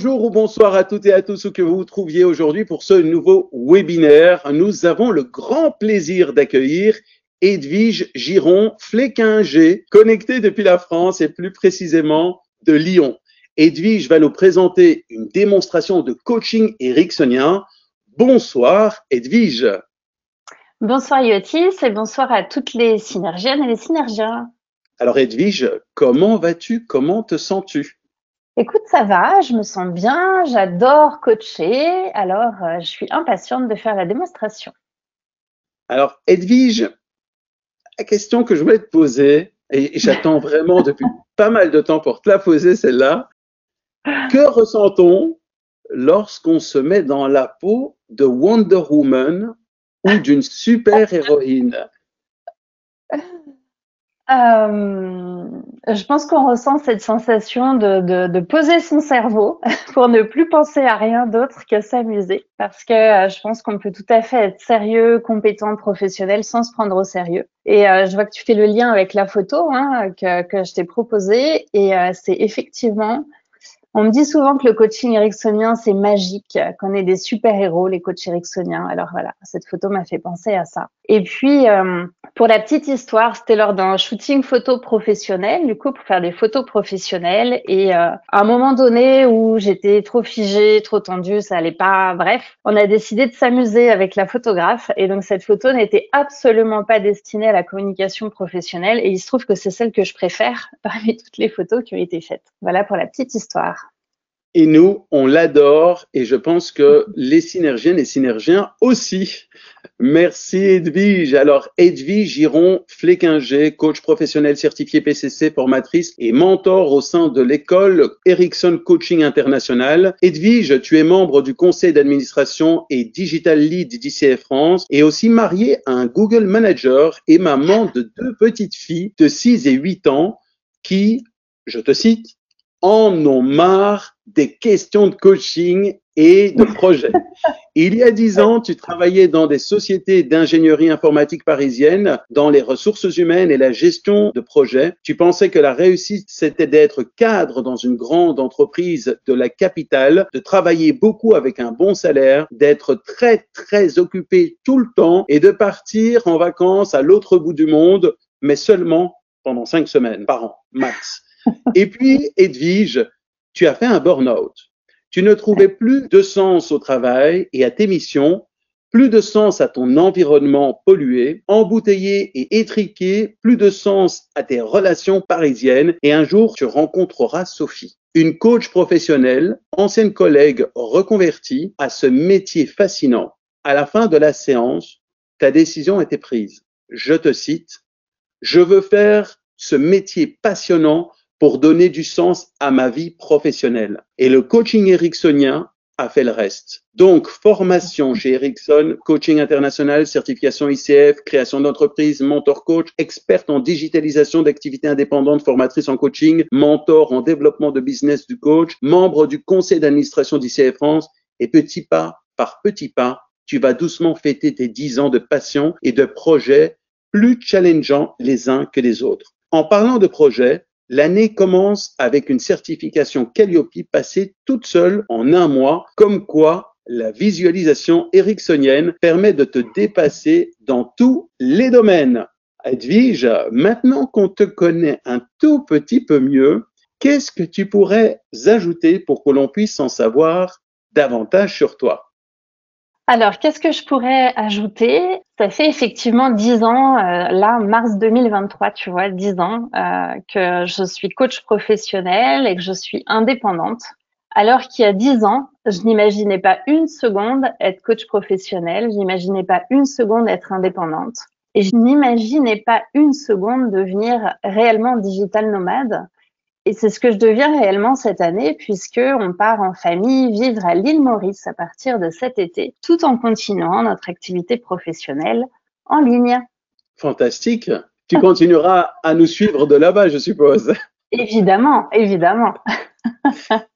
Bonjour ou bonsoir à toutes et à tous où que vous vous trouviez aujourd'hui pour ce nouveau webinaire. Nous avons le grand plaisir d'accueillir Edwige Giron-Fléquinger, connectée depuis la France et plus précisément de Lyon. Edwige va nous présenter une démonstration de coaching ericksonien. Bonsoir Edwige. Bonsoir Yotis et bonsoir à toutes les synergiennes et les synergiens. Alors Edwige, comment vas-tu? Comment te sens-tu? Écoute, ça va, je me sens bien, j'adore coacher, alors je suis impatiente de faire la démonstration. Alors Edwige, la question que je voulais te poser, et j'attends vraiment depuis pas mal de temps pour te la poser celle-là, que ressent-on lorsqu'on se met dans la peau de Wonder Woman ou d'une super-héroïne? Je pense qu'on ressent cette sensation de poser son cerveau pour ne plus penser à rien d'autre que s'amuser. Parce que je pense qu'on peut tout à fait être sérieux, compétent, professionnel sans se prendre au sérieux. Et je vois que tu fais le lien avec la photo que je t'ai proposée. Et c'est effectivement... On me dit souvent que le coaching ericksonien, c'est magique, qu'on est des super-héros, les coachs ericksoniens. Alors voilà, cette photo m'a fait penser à ça. Et puis, pour la petite histoire, c'était lors d'un shooting photo professionnel, du coup, pour faire des photos professionnelles. Et à un moment donné où j'étais trop figée, trop tendue, ça allait pas, bref, on a décidé de s'amuser avec la photographe. Et donc, cette photo n'était absolument pas destinée à la communication professionnelle. Et il se trouve que c'est celle que je préfère parmi toutes les photos qui ont été faites. Voilà pour la petite histoire. Et nous, on l'adore et je pense que les synergiennes et synergiens aussi. Merci Edwige. Alors Edwige Giron-Fléquinger, coach professionnel certifié PCC, formatrice et mentor au sein de l'école Ericsson Coaching International. Edwige, tu es membre du conseil d'administration et digital lead d'ICF France et aussi mariée à un Google Manager et maman de 2 petites filles de 6 et 8 ans qui, je te cite, en ont marre des questions de coaching et de projets. Il y a 10 ans, tu travaillais dans des sociétés d'ingénierie informatique parisiennes, dans les ressources humaines et la gestion de projets. Tu pensais que la réussite, c'était d'être cadre dans une grande entreprise de la capitale, de travailler beaucoup avec un bon salaire, d'être très, très occupé tout le temps et de partir en vacances à l'autre bout du monde, mais seulement pendant 5 semaines par an, max. Et puis, Edwige, tu as fait un burn-out. Tu ne trouvais plus de sens au travail et à tes missions, plus de sens à ton environnement pollué, embouteillé et étriqué, plus de sens à tes relations parisiennes. Et un jour, tu rencontreras Sophie, une coach professionnelle, ancienne collègue reconvertie à ce métier fascinant. À la fin de la séance, ta décision était prise. Je te cite, « Je veux faire ce métier passionnant pour donner du sens à ma vie professionnelle. » Et le coaching ericksonien a fait le reste. Donc, formation chez Ericsson, coaching international, certification ICF, création d'entreprise, mentor coach, experte en digitalisation d'activités indépendantes, formatrice en coaching, mentor en développement de business du coach, membre du conseil d'administration d'ICF France. Et petit pas par petit pas, tu vas doucement fêter tes 10 ans de passion et de projets plus challengeants les uns que les autres. En parlant de projets, l'année commence avec une certification Calliope passée toute seule en 1 mois, comme quoi la visualisation ericksonienne permet de te dépasser dans tous les domaines. Edwige, maintenant qu'on te connaît un tout petit peu mieux, qu'est-ce que tu pourrais ajouter pour que l'on puisse en savoir davantage sur toi? Alors, qu'est-ce que je pourrais ajouter? Ça fait effectivement 10 ans, là, mars 2023, tu vois, 10 ans que je suis coach professionnel et que je suis indépendante. Alors qu'il y a 10 ans, je n'imaginais pas une seconde être coach professionnel, je n'imaginais pas une seconde être indépendante et je n'imaginais pas une seconde devenir réellement digital nomade. Et c'est ce que je deviens réellement cette année puisque on part en famille vivre à l'île Maurice à partir de cet été, tout en continuant notre activité professionnelle en ligne. Fantastique. Tu continueras à nous suivre de là-bas, je suppose. Évidemment, évidemment.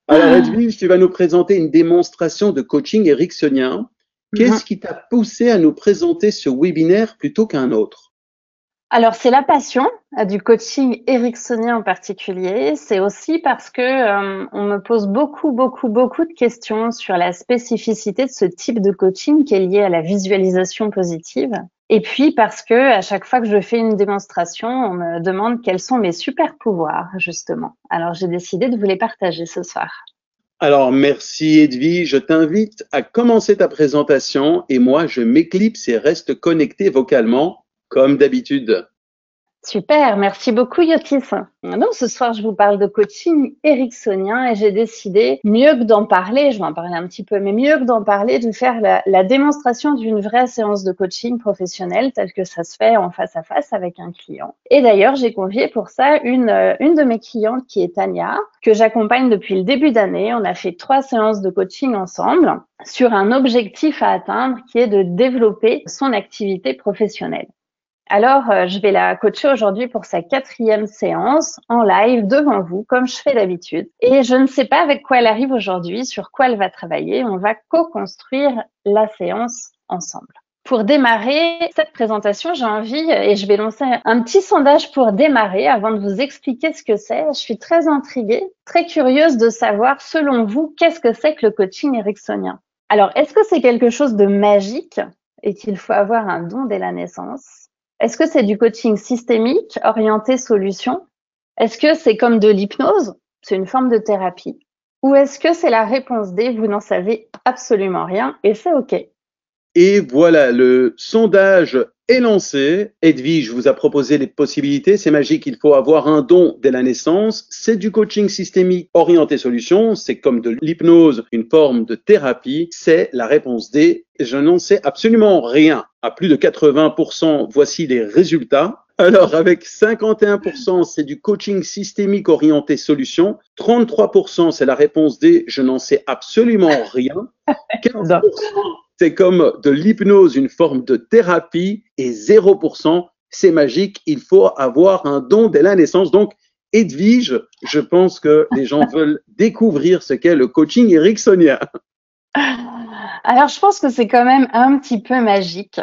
Alors Edwige, tu vas nous présenter une démonstration de coaching ericksonien. Qu'est-ce qui t'a poussé à nous présenter ce webinaire plutôt qu'un autre? Alors, c'est la passion du coaching ericksonien en particulier. C'est aussi parce que on me pose beaucoup de questions sur la spécificité de ce type de coaching qui est lié à la visualisation positive. Et puis parce que à chaque fois que je fais une démonstration, on me demande quels sont mes super pouvoirs, justement. Alors, j'ai décidé de vous les partager ce soir. Alors, merci Edwige. Je t'invite à commencer ta présentation et moi, je m'éclipse et reste connecté vocalement, comme d'habitude. Super, merci beaucoup Yotis. Donc ce soir, je vous parle de coaching ericksonien et j'ai décidé, mieux que d'en parler, je vais en parler un petit peu, mais mieux que d'en parler, de faire la démonstration d'une vraie séance de coaching professionnelle telle que ça se fait en face à face avec un client. Et d'ailleurs, j'ai convié pour ça une de mes clientes qui est Tania, que j'accompagne depuis le début d'année. On a fait 3 séances de coaching ensemble sur un objectif à atteindre qui est de développer son activité professionnelle. Alors, je vais la coacher aujourd'hui pour sa 4e séance en live devant vous, comme je fais d'habitude. Et je ne sais pas avec quoi elle arrive aujourd'hui, sur quoi elle va travailler. On va co-construire la séance ensemble. Pour démarrer cette présentation, j'ai envie, et je vais lancer un petit sondage pour démarrer avant de vous expliquer ce que c'est. Je suis très intriguée, très curieuse de savoir, selon vous, qu'est-ce que c'est que le coaching ericksonien? Alors, est-ce que c'est quelque chose de magique et qu'il faut avoir un don dès la naissance? Est-ce que c'est du coaching systémique, orienté solution? Est-ce que c'est comme de l'hypnose? C'est une forme de thérapie. Ou est-ce que c'est la réponse D, vous n'en savez absolument rien et c'est OK. Et voilà, le sondage est lancé. Edwige vous a proposé les possibilités. C'est magique, il faut avoir un don dès la naissance. C'est du coaching systémique orienté solution. C'est comme de l'hypnose, une forme de thérapie. C'est la réponse D. Je n'en sais absolument rien. À plus de 80%, voici les résultats. Alors, avec 51%, c'est du coaching systémique orienté solution. 33%, c'est la réponse D. Je n'en sais absolument rien. 15%, c'est comme de l'hypnose, une forme de thérapie, et 0%, c'est magique, il faut avoir un don dès la naissance. Donc, Edwige, je pense que les gens veulent découvrir ce qu'est le coaching ericksonien. Alors, je pense que c'est quand même un petit peu magique,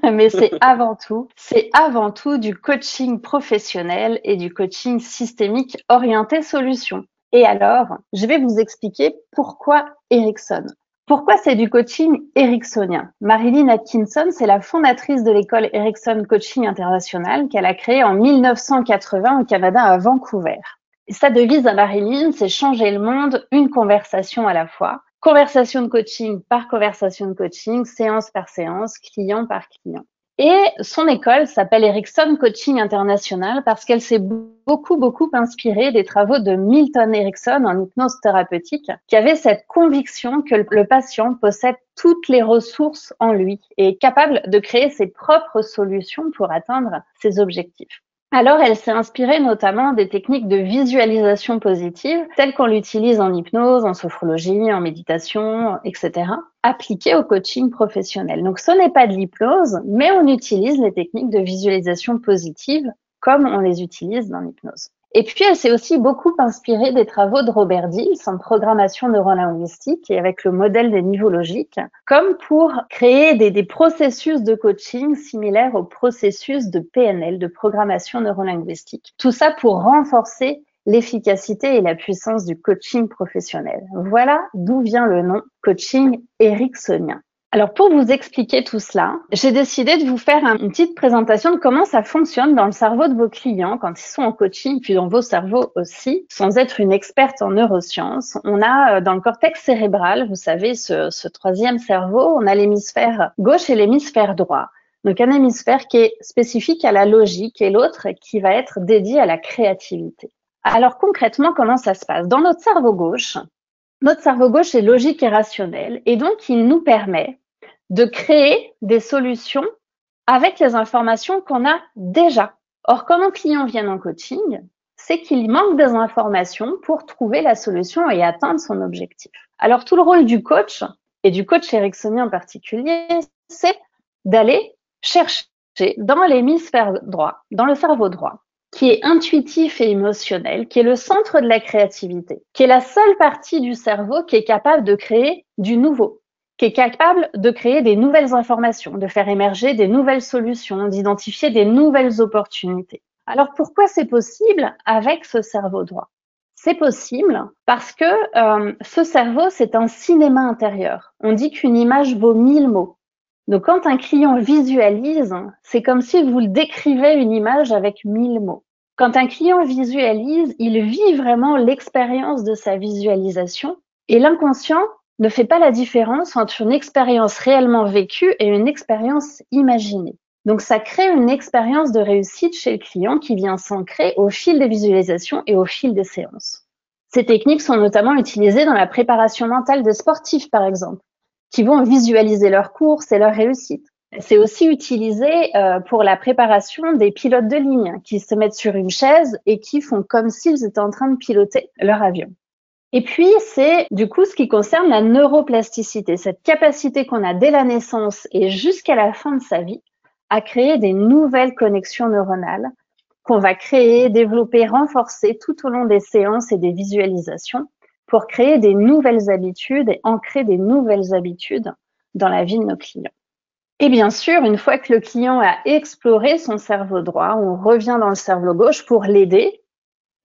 mais c'est avant tout du coaching professionnel et du coaching systémique orienté solution. Et alors, je vais vous expliquer pourquoi Erickson. Pourquoi c'est du coaching ericksonien? Marilyn Atkinson, c'est la fondatrice de l'école Erickson Coaching International qu'elle a créée en 1980 au Canada à Vancouver. Et sa devise à Marilyn, c'est changer le monde, une conversation à la fois. Conversation de coaching par conversation de coaching, séance par séance, client par client. Et son école s'appelle Erickson Coaching International parce qu'elle s'est beaucoup inspirée des travaux de Milton Erickson en hypnose thérapeutique, qui avait cette conviction que le patient possède toutes les ressources en lui et est capable de créer ses propres solutions pour atteindre ses objectifs. Alors, elle s'est inspirée notamment des techniques de visualisation positive, telles qu'on l'utilise en hypnose, en sophrologie, en méditation, etc., appliquées au coaching professionnel. Donc, ce n'est pas de l'hypnose, mais on utilise les techniques de visualisation positive comme on les utilise dans l'hypnose. Et puis, elle s'est aussi beaucoup inspirée des travaux de Robert Dills en programmation neurolinguistique et avec le modèle des niveaux logiques, comme pour créer des processus de coaching similaires au processus de PNL, de programmation neurolinguistique. Tout ça pour renforcer l'efficacité et la puissance du coaching professionnel. Voilà d'où vient le nom coaching ericksonien. Alors, pour vous expliquer tout cela, j'ai décidé de vous faire une petite présentation de comment ça fonctionne dans le cerveau de vos clients quand ils sont en coaching, puis dans vos cerveaux aussi. Sans être une experte en neurosciences, on a dans le cortex cérébral, vous savez, ce 3e cerveau, on a l'hémisphère gauche et l'hémisphère droit. Donc, un hémisphère qui est spécifique à la logique et l'autre qui va être dédié à la créativité. Alors, concrètement, comment ça se passe? Dans notre cerveau gauche est logique et rationnel et donc il nous permet de créer des solutions avec les informations qu'on a déjà. Or, quand nos clients viennent en coaching, c'est qu'il manque des informations pour trouver la solution et atteindre son objectif. Alors, tout le rôle du coach, et du coach ericksonien en particulier, c'est d'aller chercher dans l'hémisphère droit, dans le cerveau droit, qui est intuitif et émotionnel, qui est le centre de la créativité, qui est la seule partie du cerveau qui est capable de créer du nouveau, qui est capable de créer des nouvelles informations, de faire émerger des nouvelles solutions, d'identifier des nouvelles opportunités. Alors pourquoi c'est possible avec ce cerveau droit? C'est possible parce que ce cerveau, c'est un cinéma intérieur. On dit qu'une image vaut 1000 mots. Donc quand un client visualise, c'est comme si vous décrivez une image avec 1000 mots. Quand un client visualise, il vit vraiment l'expérience de sa visualisation et l'inconscient ne fait pas la différence entre une expérience réellement vécue et une expérience imaginée. Donc, ça crée une expérience de réussite chez le client qui vient s'ancrer au fil des visualisations et au fil des séances. Ces techniques sont notamment utilisées dans la préparation mentale de sportifs, par exemple, qui vont visualiser leurs courses et leurs réussites. C'est aussi utilisé pour la préparation des pilotes de ligne qui se mettent sur une chaise et qui font comme s'ils étaient en train de piloter leur avion. Et puis, c'est du coup ce qui concerne la neuroplasticité, cette capacité qu'on a dès la naissance et jusqu'à la fin de sa vie à créer des nouvelles connexions neuronales qu'on va créer, développer, renforcer tout au long des séances et des visualisations pour créer des nouvelles habitudes et ancrer des nouvelles habitudes dans la vie de nos clients. Et bien sûr, une fois que le client a exploré son cerveau droit, on revient dans le cerveau gauche pour l'aider,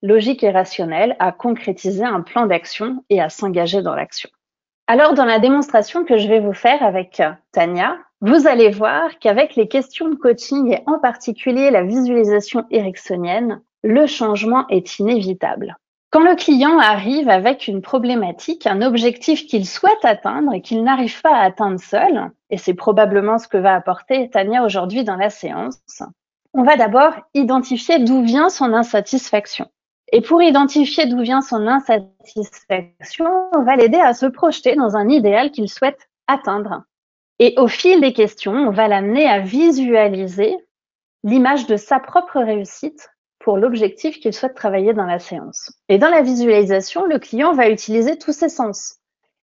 logique et rationnelle, à concrétiser un plan d'action et à s'engager dans l'action. Alors, dans la démonstration que je vais vous faire avec Tania, vous allez voir qu'avec les questions de coaching et en particulier la visualisation ericksonienne, le changement est inévitable. Quand le client arrive avec une problématique, un objectif qu'il souhaite atteindre et qu'il n'arrive pas à atteindre seul, et c'est probablement ce que va apporter Tania aujourd'hui dans la séance, on va d'abord identifier d'où vient son insatisfaction. Et pour identifier d'où vient son insatisfaction, on va l'aider à se projeter dans un idéal qu'il souhaite atteindre. Et au fil des questions, on va l'amener à visualiser l'image de sa propre réussite pour l'objectif qu'il souhaite travailler dans la séance. Et dans la visualisation, le client va utiliser tous ses sens.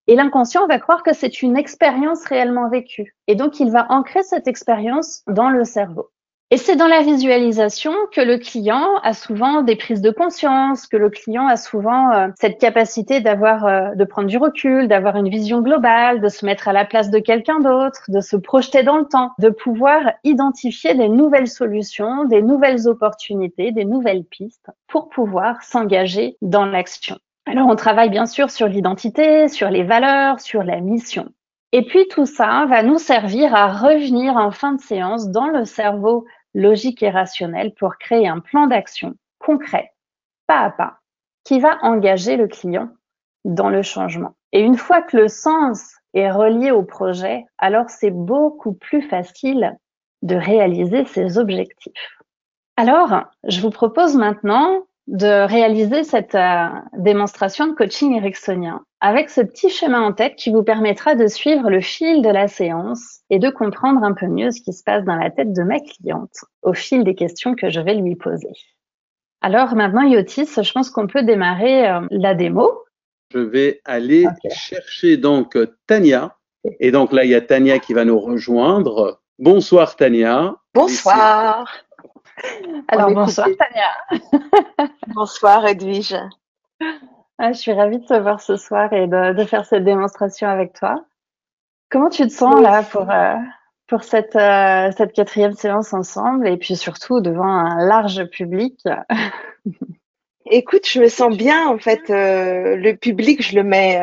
Et l'inconscient va croire que c'est une expérience réellement vécue. Et donc, il va ancrer cette expérience dans le cerveau. Et c'est dans la visualisation que le client a souvent des prises de conscience, que le client a souvent cette capacité de prendre du recul, d'avoir une vision globale, de se mettre à la place de quelqu'un d'autre, de se projeter dans le temps, de pouvoir identifier des nouvelles solutions, des nouvelles opportunités, des nouvelles pistes pour pouvoir s'engager dans l'action. Alors, on travaille bien sûr sur l'identité, sur les valeurs, sur la mission. Et puis, tout ça va nous servir à revenir en fin de séance dans le cerveau logique et rationnel pour créer un plan d'action concret, pas à pas, qui va engager le client dans le changement. Et une fois que le sens est relié au projet, alors c'est beaucoup plus facile de réaliser ses objectifs. Alors, je vous propose maintenant de réaliser cette démonstration de coaching ericksonien avec ce petit schéma en tête qui vous permettra de suivre le fil de la séance et de comprendre un peu mieux ce qui se passe dans la tête de ma cliente au fil des questions que je vais lui poser. Alors maintenant, Yotis, je pense qu'on peut démarrer la démo. Je vais aller chercher donc Tania. Et donc là, il y a Tania qui va nous rejoindre. Bonsoir Tania. Bonsoir. Alors bonsoir Tania. Bonsoir Edwige. Je suis ravie de te voir ce soir et de faire cette démonstration avec toi. Comment tu te sens là pour cette quatrième séance ensemble et puis surtout devant un large public? Écoute, je me sens bien en fait. Le public, je le mets,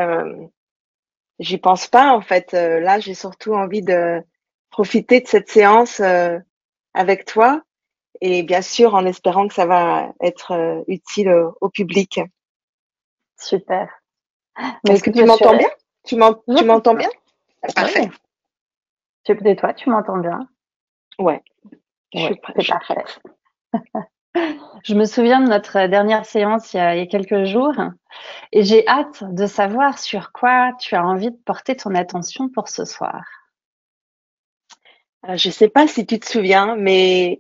j'y pense pas en fait. Là, j'ai surtout envie de profiter de cette séance avec toi et bien sûr en espérant que ça va être utile au public. Super. Est-ce que tu m'entends bien? Tu m'entends bien? Parfait. Et toi, tu m'entends bien? Ouais. C'est parfait. Je me souviens de notre dernière séance il y a quelques jours et j'ai hâte de savoir sur quoi tu as envie de porter ton attention pour ce soir. Je sais pas si tu te souviens, mais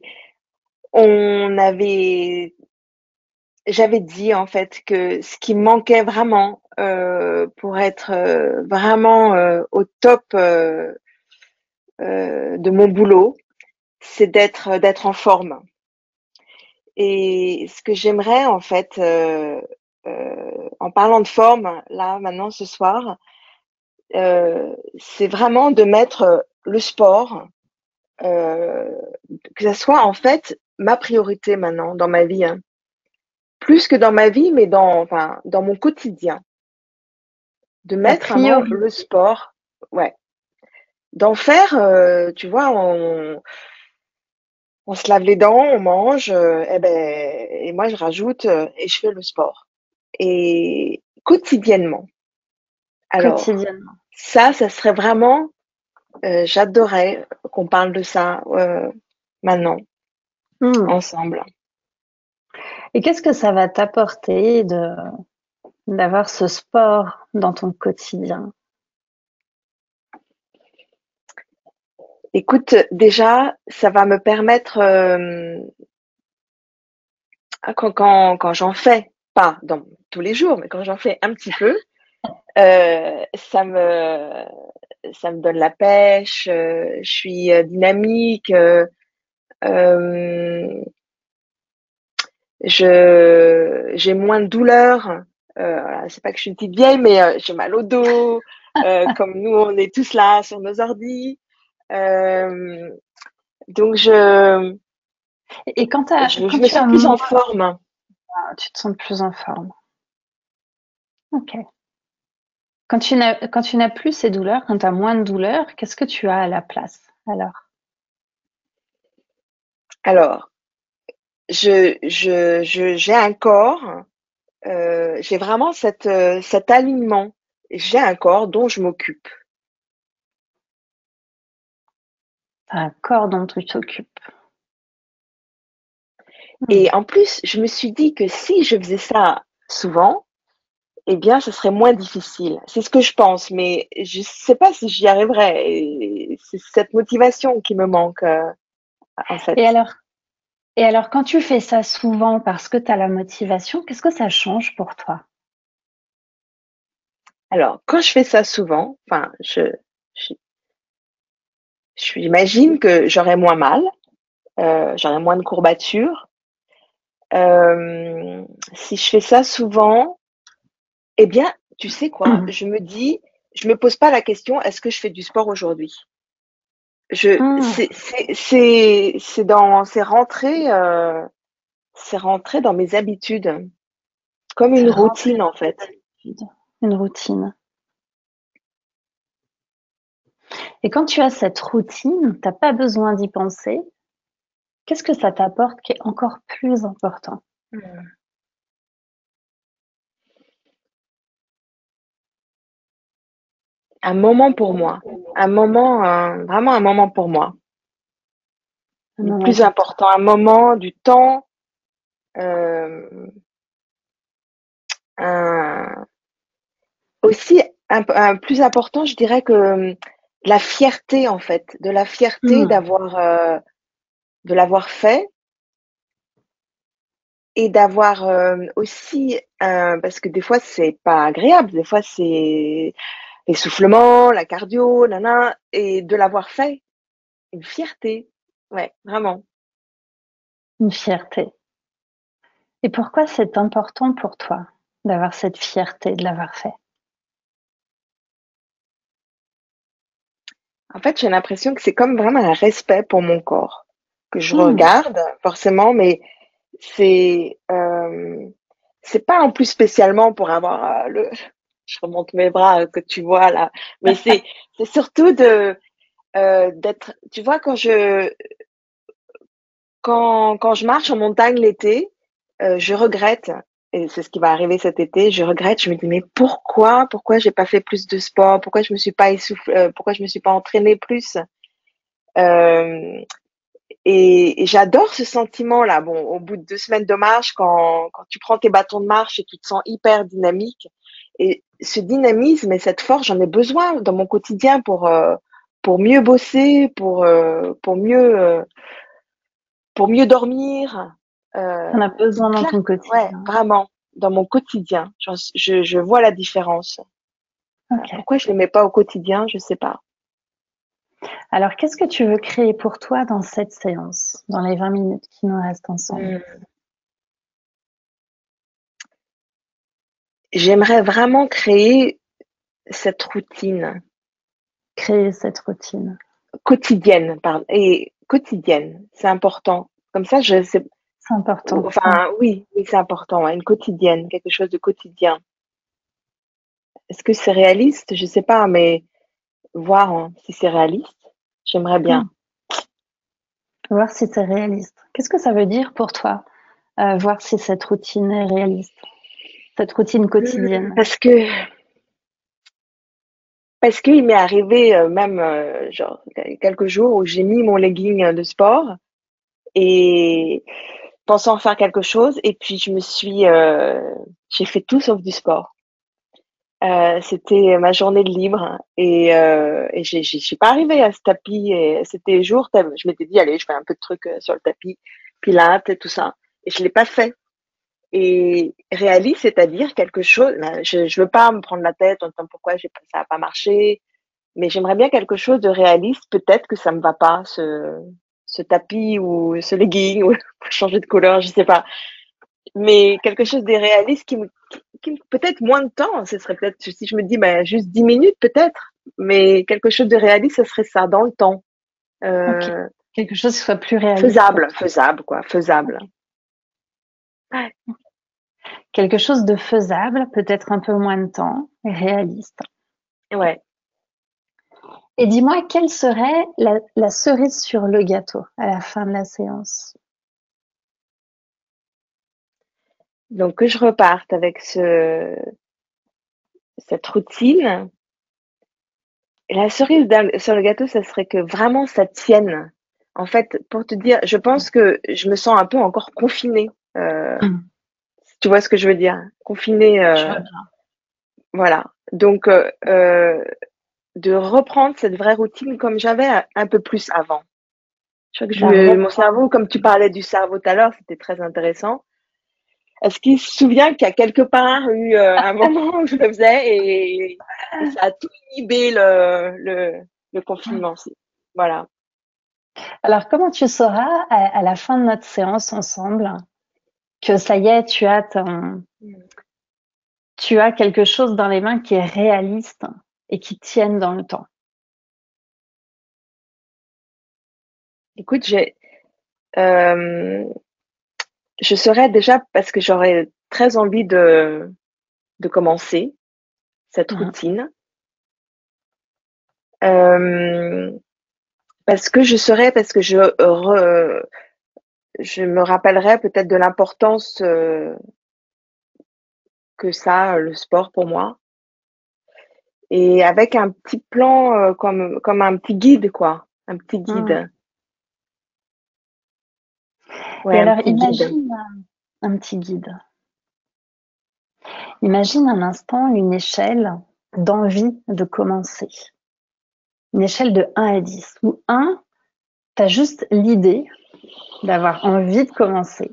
j'avais dit en fait que ce qui me manquait vraiment pour être vraiment au top de mon boulot, c'est d'être en forme. Et ce que j'aimerais en fait, en parlant de forme, là maintenant ce soir, c'est vraiment de mettre le sport, que ça soit en fait ma priorité maintenant dans ma vie, hein. Plus que dans ma vie, mais dans mon quotidien. De La mettre vraiment priorité. le sport, ouais. D'en faire, tu vois, on se lave les dents, on mange, et moi je rajoute et je fais le sport. Et quotidiennement. Alors, Quotidiennement. ça serait vraiment, j'adorais qu'on parle de ça maintenant, ensemble. Et qu'est-ce que ça va t'apporter d'avoir ce sport dans ton quotidien? Écoute, déjà, ça va me permettre, quand j'en fais, pas dans tous les jours, mais quand j'en fais un petit peu, ça me donne la pêche, je suis dynamique, euh, j'ai moins de douleurs. C'est pas que je suis une petite vieille, mais j'ai mal au dos, comme nous, on est tous là sur nos ordis. Euh, donc, Et quand, je quand me tu sens as plus moins, en forme. tu te sens plus en forme. Ok. Quand tu n'as plus ces douleurs, quand tu as moins de douleurs, qu'est-ce que tu as à la place alors? Alors, j'ai un corps, j'ai vraiment cet alignement. J'ai un corps dont je m'occupe. Tu as un corps dont tu t'occupes. Et en plus, je me suis dit que si je faisais ça souvent, eh bien, ce serait moins difficile. C'est ce que je pense, mais je sais pas si j'y arriverai. Et c'est cette motivation qui me manque, en Et fait. alors, et alors, quand tu fais ça souvent parce que tu as la motivation, qu'est-ce que ça change pour toi? Alors, quand je fais ça souvent, enfin, je- j'imagine que j'aurai moins mal, j'aurai moins de courbatures. Si je fais ça souvent, eh bien, tu sais quoi? Je me pose pas la question, est-ce que je fais du sport aujourd'hui? C'est rentré dans mes habitudes, comme C'est une rentrer routine en dans fait. tes habitudes, une routine. Et quand tu as cette routine, t'as pas besoin d'y penser. Qu'est-ce que ça t'apporte qui est encore plus important? Un moment pour moi, un moment, vraiment un moment pour moi, Un le moment plus pour toi. important, un moment du temps, euh, un, aussi un plus important, je dirais que la fierté en fait, de la fierté Mmh. de l'avoir fait et d'avoir aussi parce que des fois c'est pas agréable, des fois c'est l'essoufflement, la cardio, nana, et de l'avoir fait, une fierté, ouais, vraiment. Une fierté. Et pourquoi c'est important pour toi d'avoir cette fierté de l'avoir fait? En fait, j'ai l'impression que c'est comme vraiment un respect pour mon corps que je Mmh. regarde forcément, mais c'est c'est pas en plus spécialement pour avoir je remonte mes bras que tu vois là, mais c'est surtout de d'être, tu vois, quand je marche en montagne l'été, je regrette, et c'est ce qui va arriver cet été, je regrette, je me dis mais pourquoi j'ai pas fait plus de sport, pourquoi je me suis pas essoufflée, pourquoi je me suis pas entraînée plus. Euh, et j'adore ce sentiment-là. Bon, au bout de 2 semaines de marche, quand tu prends tes bâtons de marche et tu te sens hyper dynamique, et ce dynamisme et cette force, j'en ai besoin dans mon quotidien pour mieux bosser, pour mieux dormir. Euh, Tu en as besoin dans Plein, ton ouais, quotidien. vraiment, dans mon quotidien. Je vois la différence. OK. Pourquoi je ne les mets pas au quotidien, je sais pas. Alors, qu'est-ce que tu veux créer pour toi dans cette séance, dans les 20 minutes qui nous restent ensemble? Hmm. J'aimerais vraiment créer, cette routine Créer cette routine. quotidienne, pardon, et quotidienne, c'est important. Comme ça, je sais, C'est important. Ouais. enfin, oui, c'est important, ouais, une quotidienne, quelque chose de quotidien. Est-ce que c'est réaliste? Je sais pas, mais voir hein, si c'est réaliste, j'aimerais bien. Voir si c'est réaliste. Qu'est-ce que ça veut dire pour toi, voir si cette routine est réaliste, cette routine quotidienne? Parce qu'il m'est arrivé même genre quelques jours où j'ai mis mon legging de sport et pensant faire quelque chose et puis j'ai fait tout sauf du sport. C'était ma journée de libre et j'ai pas arrivé à ce tapis et c'était jour je m'étais dit allez je fais un peu de trucs sur le tapis pilates et tout ça et je l'ai pas fait et réaliste c'est-à-dire quelque chose ben, je veux pas me prendre la tête en disant pourquoi ça a pas marché mais j'aimerais bien quelque chose de réaliste peut-être que ça me va pas ce tapis ou ce legging ou changer de couleur je sais pas mais quelque chose de réaliste peut-être moins de temps, ce serait peut-être, si je me dis, bah, juste 10 minutes peut-être, mais quelque chose de réaliste, ce serait ça, dans le temps. Ok. Quelque chose qui soit plus réaliste. Faisable, quoi, faisable. Ouais. Quelque chose de faisable, peut-être un peu moins de temps, et réaliste. Ouais. Et dis-moi, quelle serait la cerise sur le gâteau à la fin de la séance? Donc, que je reparte avec cette routine. Et la cerise sur le gâteau, ça serait que vraiment ça tienne. En fait, pour te dire, je pense que je me sens un peu encore confinée. Tu vois ce que je veux dire? Confinée. Je vois bien. Voilà. Donc, de reprendre cette vraie routine comme j'avais un peu plus avant. Je crois que mon cerveau, comme tu parlais du cerveau tout à l'heure, c'était très intéressant. Est-ce qu'il se souvient qu'il y a quelque part eu un moment où je le faisais et ça a tout inhibé le confinement aussi. Voilà. Alors, comment tu sauras à la fin de notre séance ensemble que ça y est, tu as quelque chose dans les mains qui est réaliste et qui tienne dans le temps? Écoute, je serais déjà parce que j'aurais très envie de commencer cette routine. Parce que je me rappellerai peut-être de l'importance que ça a le sport pour moi et avec un petit plan comme un petit guide quoi, un petit guide. Ouais, Et un alors petit guide. imagine un petit guide. Imagine un instant une échelle d'envie de commencer. Une échelle de 1 à 10 où 1, tu as juste l'idée d'avoir envie de commencer.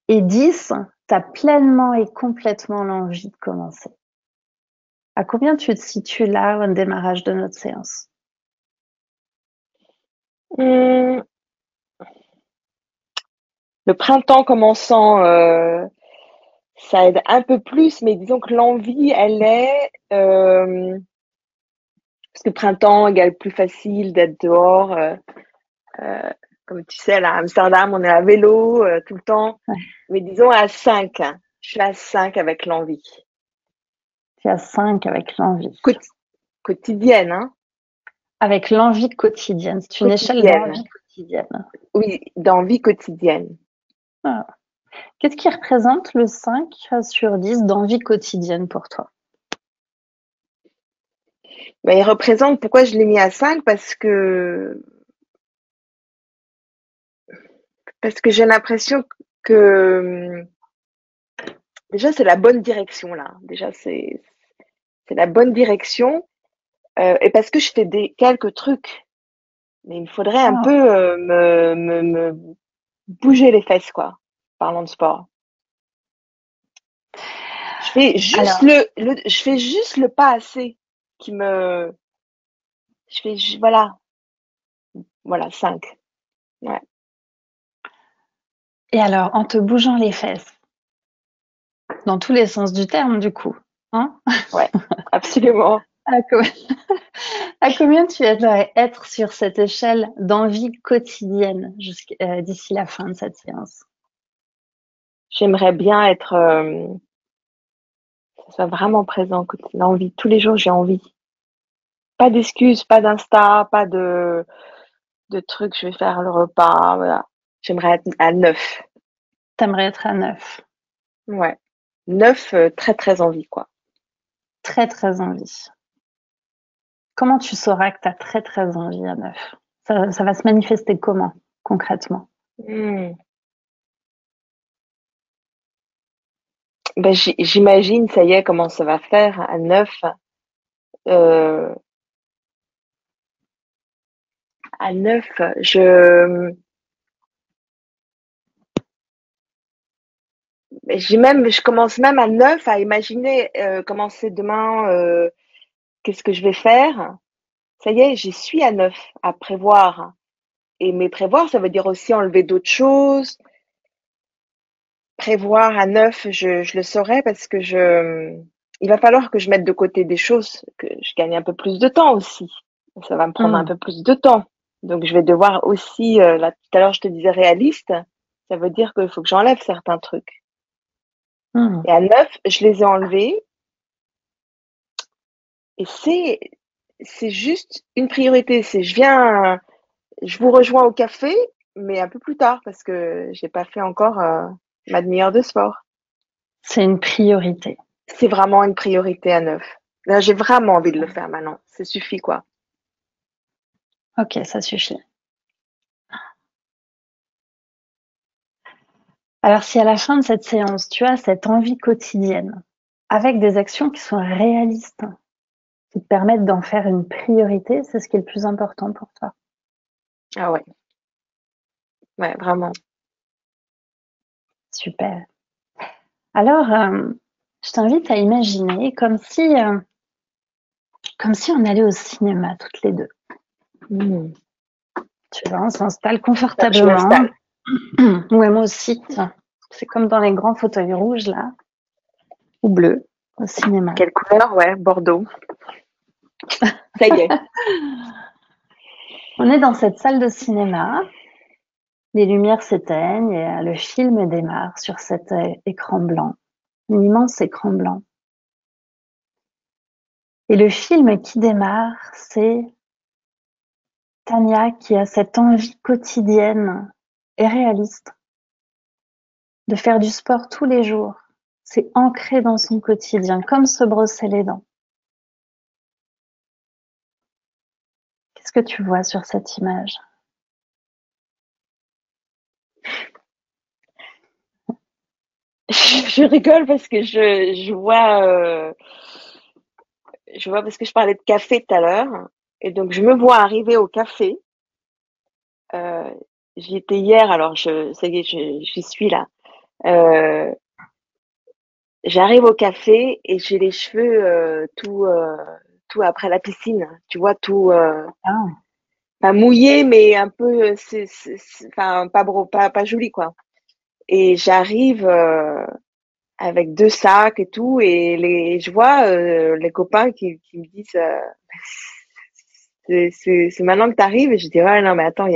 Et 10, tu as pleinement et complètement l'envie de commencer. À combien tu te situes là au démarrage de notre séance? Le printemps commençant, ça aide un peu plus, mais disons que l'envie, elle est parce que printemps égale plus facile d'être dehors. Comme tu sais, là, à Amsterdam, on est à vélo tout le temps. Ouais. Mais disons à 5. Hein. Je suis à 5 avec l'envie. Tu as 5 avec l'envie. Quotidienne, hein? Avec l'envie quotidienne. C'est une échelle d'envie quotidienne. Oui, d'envie quotidienne. Ah. Qu'est-ce qui représente le 5 sur 10 d'envie quotidienne pour toi? Ben, il représente, pourquoi je l'ai mis à 5? Parce que j'ai l'impression que déjà c'est la bonne direction là. Déjà c'est la bonne direction et parce que je fais quelques trucs, mais il me faudrait un peu me bouger les fesses quoi. Parlant de sport, je fais juste je fais juste le pas assez qui me, voilà 5. Ouais. Et alors, en te bougeant les fesses, dans tous les sens du terme, du coup, Hein? Ouais, absolument. À, co- à combien tu aimerais être sur cette échelle d'envie quotidienne d'ici la fin de cette séance? J'aimerais bien être, que ça soit vraiment présent, que l'envie. Tous les jours, j'ai envie. Pas d'excuses, pas d'Insta, pas de trucs, je vais faire le repas, voilà. J'aimerais être à 9. T'aimerais être à 9. Ouais. 9, très, très envie, quoi. Très, très envie. Comment tu sauras que tu as très, très envie à 9? Ça va se manifester comment, concrètement? Hmm. Ben, j'imagine, ça y est, comment ça va faire à 9. Euh, à 9, je commence même à 9 à imaginer comment c'est demain, qu'est-ce que je vais faire. Ça y est, j'y suis à 9 à prévoir. Et mais prévoir, ça veut dire aussi enlever d'autres choses. Prévoir à 9, je le saurai parce que il va falloir que je mette de côté des choses, que je gagne un peu plus de temps aussi. Ça va me prendre un Hmm. peu plus de temps. Donc je vais devoir aussi, là tout à l'heure je te disais réaliste, ça veut dire qu'il faut que j'enlève certains trucs. Hmm. Et à 9, je les ai enlevés et c'est juste une priorité. Je vous rejoins au café, mais un peu plus tard parce que j'ai pas fait encore ma demi-heure de sport. C'est une priorité. C'est vraiment une priorité à 9. Là, j'ai vraiment envie de le faire maintenant. Ça suffit, quoi. Ok, ça suffit. Alors, si à la fin de cette séance, tu as cette envie quotidienne, avec des actions qui sont réalistes, qui te permettent d'en faire une priorité, c'est ce qui est le plus important pour toi. Ah ouais. Ouais, vraiment. Super. Alors, je t'invite à imaginer comme si on allait au cinéma toutes les deux. Mmh. Tu vois, on s'installe Je confortablement. m'installe. Ouais, moi aussi. Tiens. C'est comme dans les grands fauteuils rouges, là, ou bleus, au cinéma. Quelle couleur? Ouais, Bordeaux. Ça y est. On est dans cette salle de cinéma. Les lumières s'éteignent et le film démarre sur cet écran blanc, un immense écran blanc. Et le film qui démarre, c'est Tania qui a cette envie quotidienne et réaliste de faire du sport tous les jours. C'est ancré dans son quotidien, comme se brosser les dents. Qu'est-ce que tu vois sur cette image? Je rigole parce que je vois parce que je parlais de café tout à l'heure. Et donc, je me vois arriver au café. Euh, J'y étais hier, alors ça y est, j'y suis là. Euh, J'arrive au café et j'ai les cheveux tout après la piscine. Tu vois, tout, Ah, pas mouillé, mais un peu, enfin, pas joli, quoi. Et j'arrive avec 2 sacs et tout, et je vois les copains qui me disent c'est maintenant que t'arrives, et je dis ouais non mais attends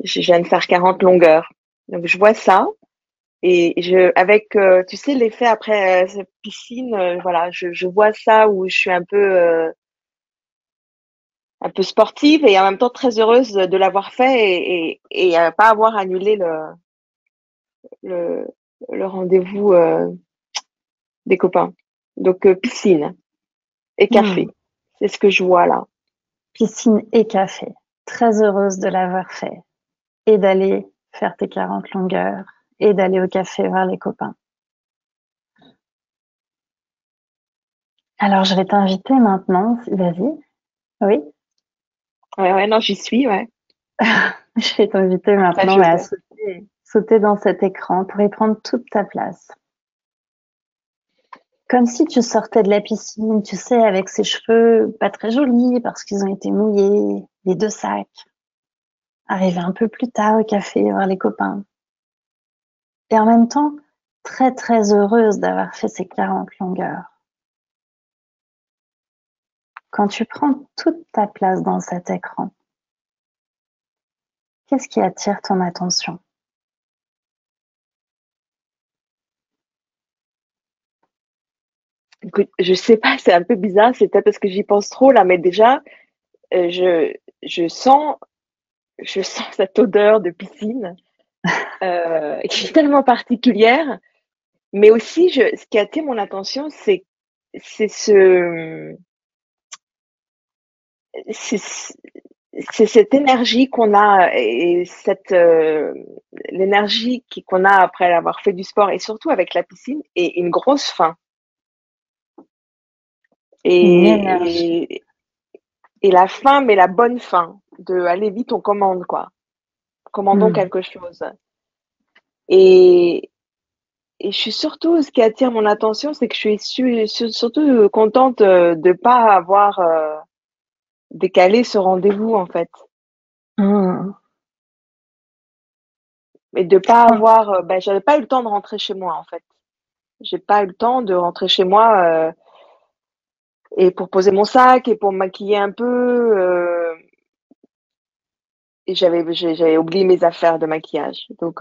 je viens de faire 40 longueurs, donc je vois ça et avec tu sais l'effet après cette piscine, voilà je vois ça où je suis un peu sportive et en même temps très heureuse de l'avoir fait et pas avoir annulé le, le rendez-vous des copains. Donc piscine et café, hmm. c'est ce que je vois là. Piscine et café. Très heureuse de l'avoir fait et d'aller faire tes 40 longueurs et d'aller au café voir les copains. Alors, je vais t'inviter maintenant, vas-y. Oui, Ouais, ouais, non, j'y suis, ouais. je vais t'inviter Ça, maintenant je ouais, à sais. sauter dans cet écran pour y prendre toute ta place. Comme si tu sortais de la piscine, tu sais, avec ces cheveux pas très jolis parce qu'ils ont été mouillés, les 2 sacs. Arriver un peu plus tard au café, voir les copains. Et en même temps, très très heureuse d'avoir fait ces 40 longueurs. Quand tu prends toute ta place dans cet écran, qu'est-ce qui attire ton attention? Écoute, je sais pas, c'est un peu bizarre, c'est peut-être parce que j'y pense trop là, mais déjà, euh, je, je sens, je sens cette odeur de piscine qui est tellement particulière, mais aussi, ce qui attire mon attention, c'est ce, c'est, c'est cette énergie qu'on a et cette l'énergie qu'on a après avoir fait du sport et surtout avec la piscine et une grosse faim Une énergie. et, et la faim, mais la bonne faim de aller vite, on commande quoi, commandons Hmm. quelque chose et et je suis surtout, ce qui attire mon attention, c'est que surtout contente de pas avoir décalé ce rendez-vous en fait, Hmm. et de pas Quand- avoir, j'avais pas eu le temps de rentrer chez moi en fait. J'ai pas eu le temps de rentrer chez moi et pour poser mon sac et pour me maquiller un peu. Et j'avais oublié mes affaires de maquillage. Donc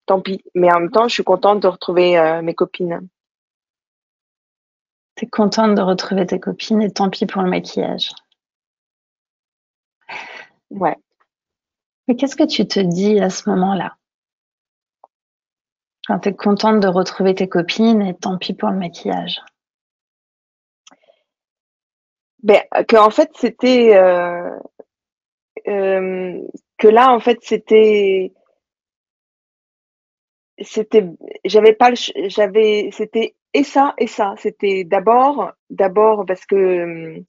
tant pis. Mais en même temps, je suis contente de retrouver mes copines. T'es contente de retrouver tes copines et tant pis pour le maquillage. Ouais. Mais qu'est-ce que tu te dis à ce moment-là? Quand t'es contente de retrouver tes copines et tant pis pour le maquillage. Ben, que en fait euh, que là en fait c'était j'avais pas le ch- j'avais c'était et ça. C'était d'abord parce que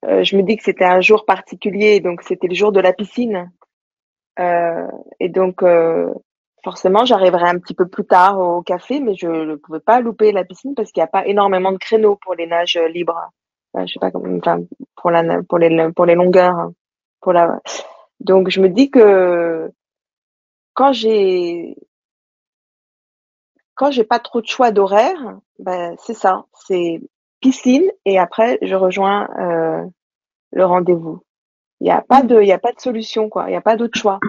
je me dis que c'était un jour particulier, donc c'était le jour de la piscine. Et donc, forcément, j'arriverai un petit peu plus tard au café, mais je ne pouvais pas louper la piscine parce qu'il n'y a pas énormément de créneaux pour les nages libres. Je sais pas comment, enfin, pour les longueurs, hein, pour la. Donc, je me dis que quand j'ai, quand j'ai pas trop de choix d'horaire, ben, c'est ça, c'est piscine et après, je rejoins, le rendez-vous. Hmm. Il y a pas de solution, quoi. Il n'y a pas d'autre choix.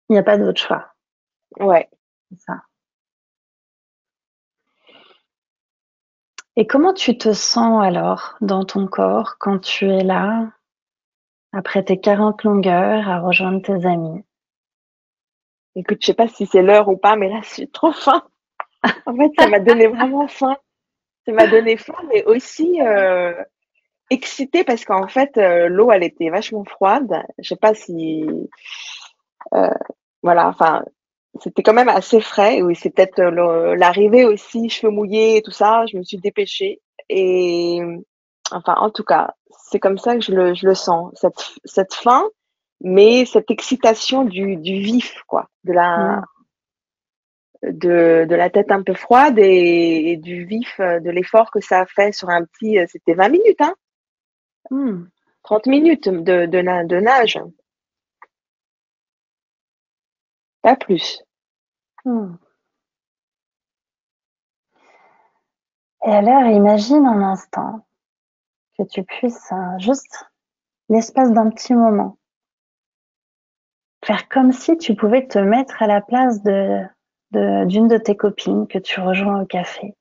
Il n'y a pas d'autre choix. Ouais. C'est ça. Et comment tu te sens alors dans ton corps quand tu es là, après tes 40 longueurs, à rejoindre tes amis? Écoute, je sais pas si c'est l'heure ou pas, mais là, je suis trop faim. En fait, ça m'a donné vraiment faim. Ça m'a donné faim, mais aussi excitée parce qu'en fait, l'eau, elle était vachement froide. Je sais pas si, euh, voilà, enfin, c'était quand même assez frais. Oui, c'est peut-être l'arrivée aussi, cheveux mouillés et tout ça. Je me suis dépêchée et, enfin, en tout cas, c'est comme ça que je le sens. Cette faim, mais cette excitation du vif, quoi, Hmm. de la tête un peu froide et du vif de l'effort que ça a fait sur un petit, c'était 20 minutes, hein, Hmm. 30 minutes de nage, pas plus. Hmm. Et alors, imagine un instant que tu puisses juste, l'espace d'un petit moment, faire comme si tu pouvais te mettre à la place d'une de tes copines que tu rejoins au café.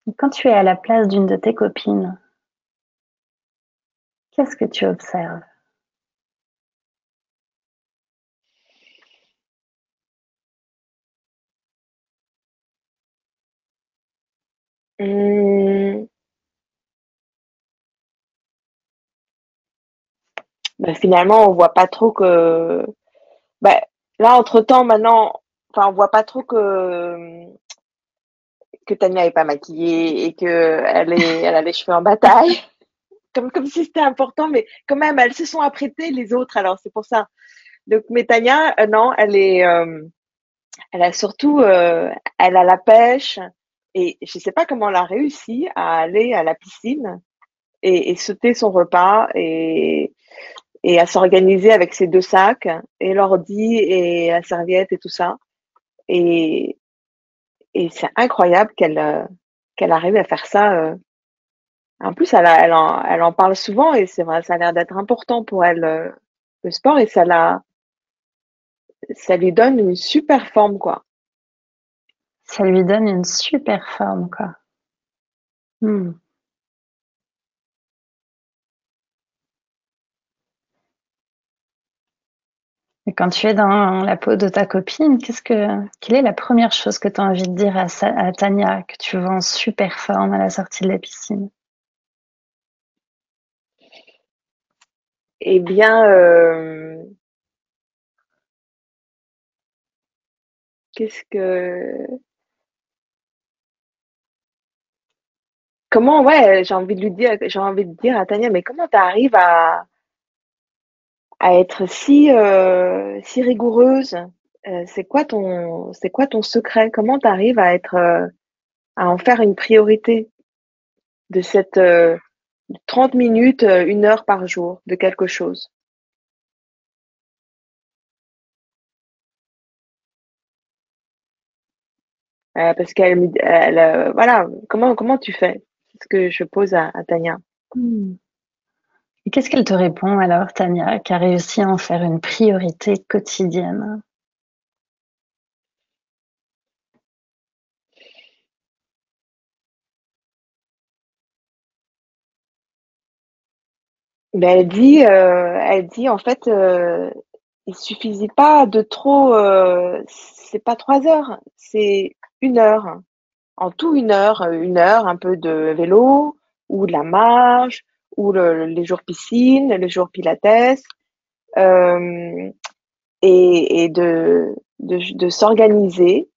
Et quand tu es à la place d'une de tes copines, qu'est-ce que tu observes? Hum, finalement, on voit pas trop que, bah, là, entre-temps, maintenant, enfin, on voit pas trop que Tania est pas maquillée et que elle a les cheveux en bataille, comme si c'était important, mais quand même, elles se sont apprêtées les autres, alors c'est pour ça. Donc, mais Tania, non, elle a surtout, elle a la pêche et je sais pas comment elle a réussi à aller à la piscine et sauter son repas et à s'organiser avec ses deux sacs et l'ordi et la serviette et tout ça. Et, et c'est incroyable qu'elle arrive à faire ça. En plus, elle en parle souvent et c'est vrai, ça a l'air d'être important pour elle, le sport, et ça lui donne une super forme, quoi. Ça lui donne une super forme, quoi. Hmm. Et quand tu es dans la peau de ta copine, quelle est la première chose que tu as envie de dire à Tania, que tu vois en super forme à la sortie de la piscine? Eh bien, qu'est-ce que, comment, ouais, j'ai envie de dire à Tania, mais comment tu arrives à être si rigoureuse? C'est quoi ton secret? Comment tu arrives à à en faire une priorité de cette 30 minutes, 1 heure par jour de quelque chose? Parce voilà, comment tu fais? C'est ce que je pose à Tania. Hmm. Et qu'est-ce qu'elle te répond alors, Tania, qui a réussi à en faire une priorité quotidienne? Ben, elle dit en fait, il suffisait pas de trop, c'est pas 3 heures, c'est 1 heure. En tout 1 heure, 1 heure, un peu de vélo ou de la marche ou les jours piscine, les jours pilates, euh, et de s'organiser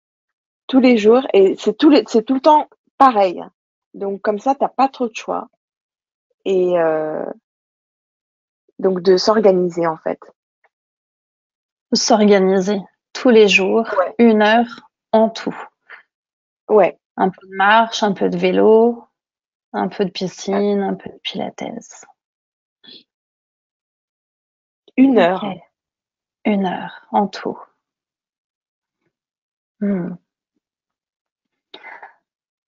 tous les jours, et c'est tout le temps pareil. Donc comme ça, t'as pas trop de choix, et donc de s'organiser en fait. S'organiser tous les jours, Ouais, 1 heure en tout. ouais, Un peu de marche, un peu de vélo, un peu de piscine, un peu de pilates. 1 heure. Ok, 1 heure en tout. Hmm.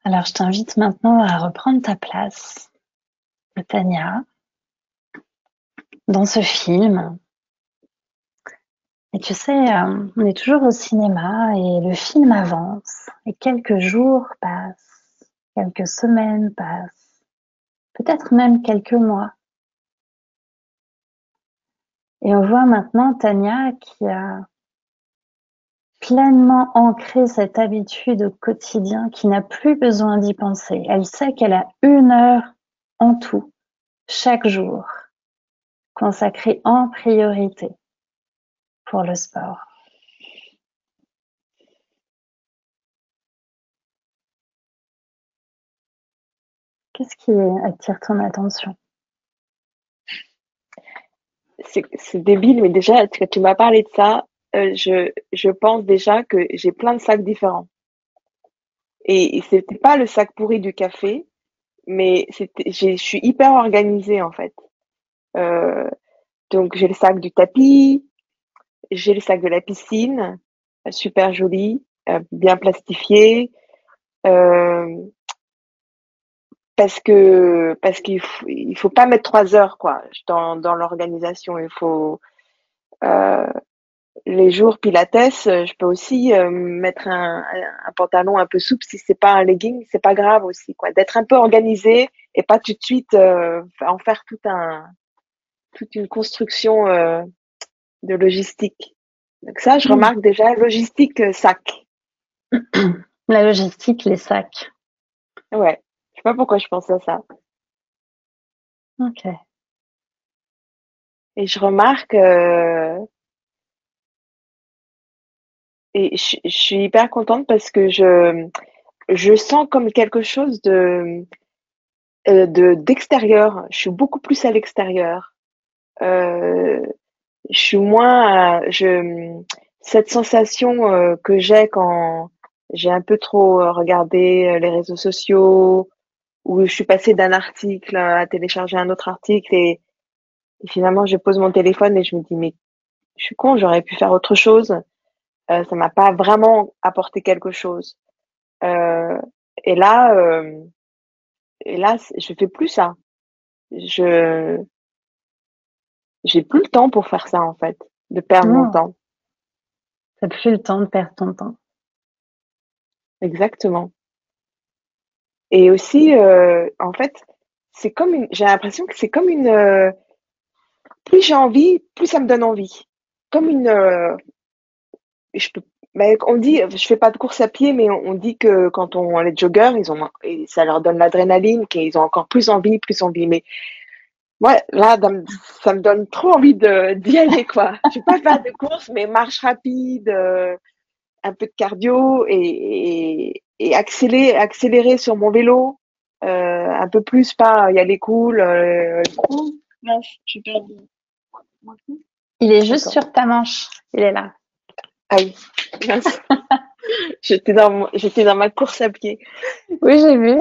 Alors, je t'invite maintenant à reprendre ta place, Tania, dans ce film. Et tu sais, on est toujours au cinéma et le film avance et quelques jours passent, quelques semaines passent, peut-être même quelques mois. Et on voit maintenant Tania qui a pleinement ancré cette habitude au quotidien, qui n'a plus besoin d'y penser. Elle sait qu'elle a 1 heure en tout, chaque jour, consacrée en priorité pour le sport. Qu'est-ce qui attire ton attention? C'est débile, mais déjà, quand tu m'as parlé de ça, je pense déjà que j'ai plein de sacs différents. Et c'était pas le sac pourri du café, mais je suis hyper organisée en fait. Euh, donc j'ai le sac du tapis, j'ai le sac de la piscine, super joli, bien plastifié, euh, parce qu'il faut pas mettre 3 heures quoi dans l'organisation. Il faut euh, les jours pilates, je peux aussi mettre un pantalon un peu souple si c'est pas un legging, c'est pas grave aussi quoi. D'être un peu organisé et pas tout de suite en faire toute une construction de logistique. Donc ça, je Hmm. remarque déjà logistique sac. La logistique, les sacs. Ouais, je sais pas pourquoi je pense à ça. Ok. Et je remarque et je suis hyper contente parce que je sens comme quelque chose de d'extérieur. Je suis beaucoup plus à l'extérieur. Euh, je suis moins, cette sensation que j'ai quand j'ai un peu trop regardé les réseaux sociaux, où je suis passée d'un article à télécharger un autre article, et finalement je pose mon téléphone et je me dis mais je suis con, j'aurais pu faire autre chose. Ça m'a pas vraiment apporté quelque chose. Euh, et là, Et là, je fais plus ça. Je J'ai plus le temps pour faire ça, en fait, de perdre mon Non, temps. t'as plus le temps de perdre ton temps. Exactement. Et aussi, en fait, j'ai l'impression que c'est comme plus j'ai envie, plus ça me donne envie. Comme je peux, ben, on dit, je fais pas de course à pied, mais on dit que quand les joggeurs, et ça leur donne l'adrénaline, qu'ils ont encore plus envie, plus envie. Mais ouais, là, ça me donne trop envie d'y aller, quoi. Je vais pas faire de course, mais marche rapide, un peu de cardio et accélérer sur mon vélo, un peu plus, pas y aller cool. Oh, mince, j'ai perdu. Il est juste Attends. sur ta manche. Il est là. Ah oui, mince. J'étais dans ma course à pied. Oui, j'ai vu.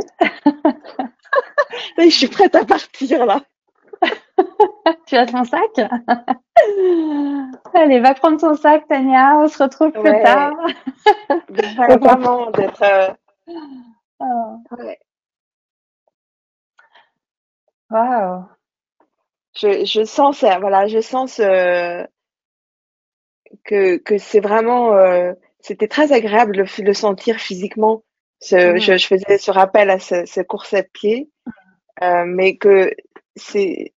Je suis prête à partir là. Tu as ton sac? Allez, va prendre ton sac, Tania. On se retrouve plus tard. Ouais, vraiment d'être. Oh, Ouais. waouh. Je sens ça, voilà, je sens que c'est vraiment. C'était très agréable de le sentir physiquement. Mm. Je faisais ce rappel à ce course à pied, mais que c'est,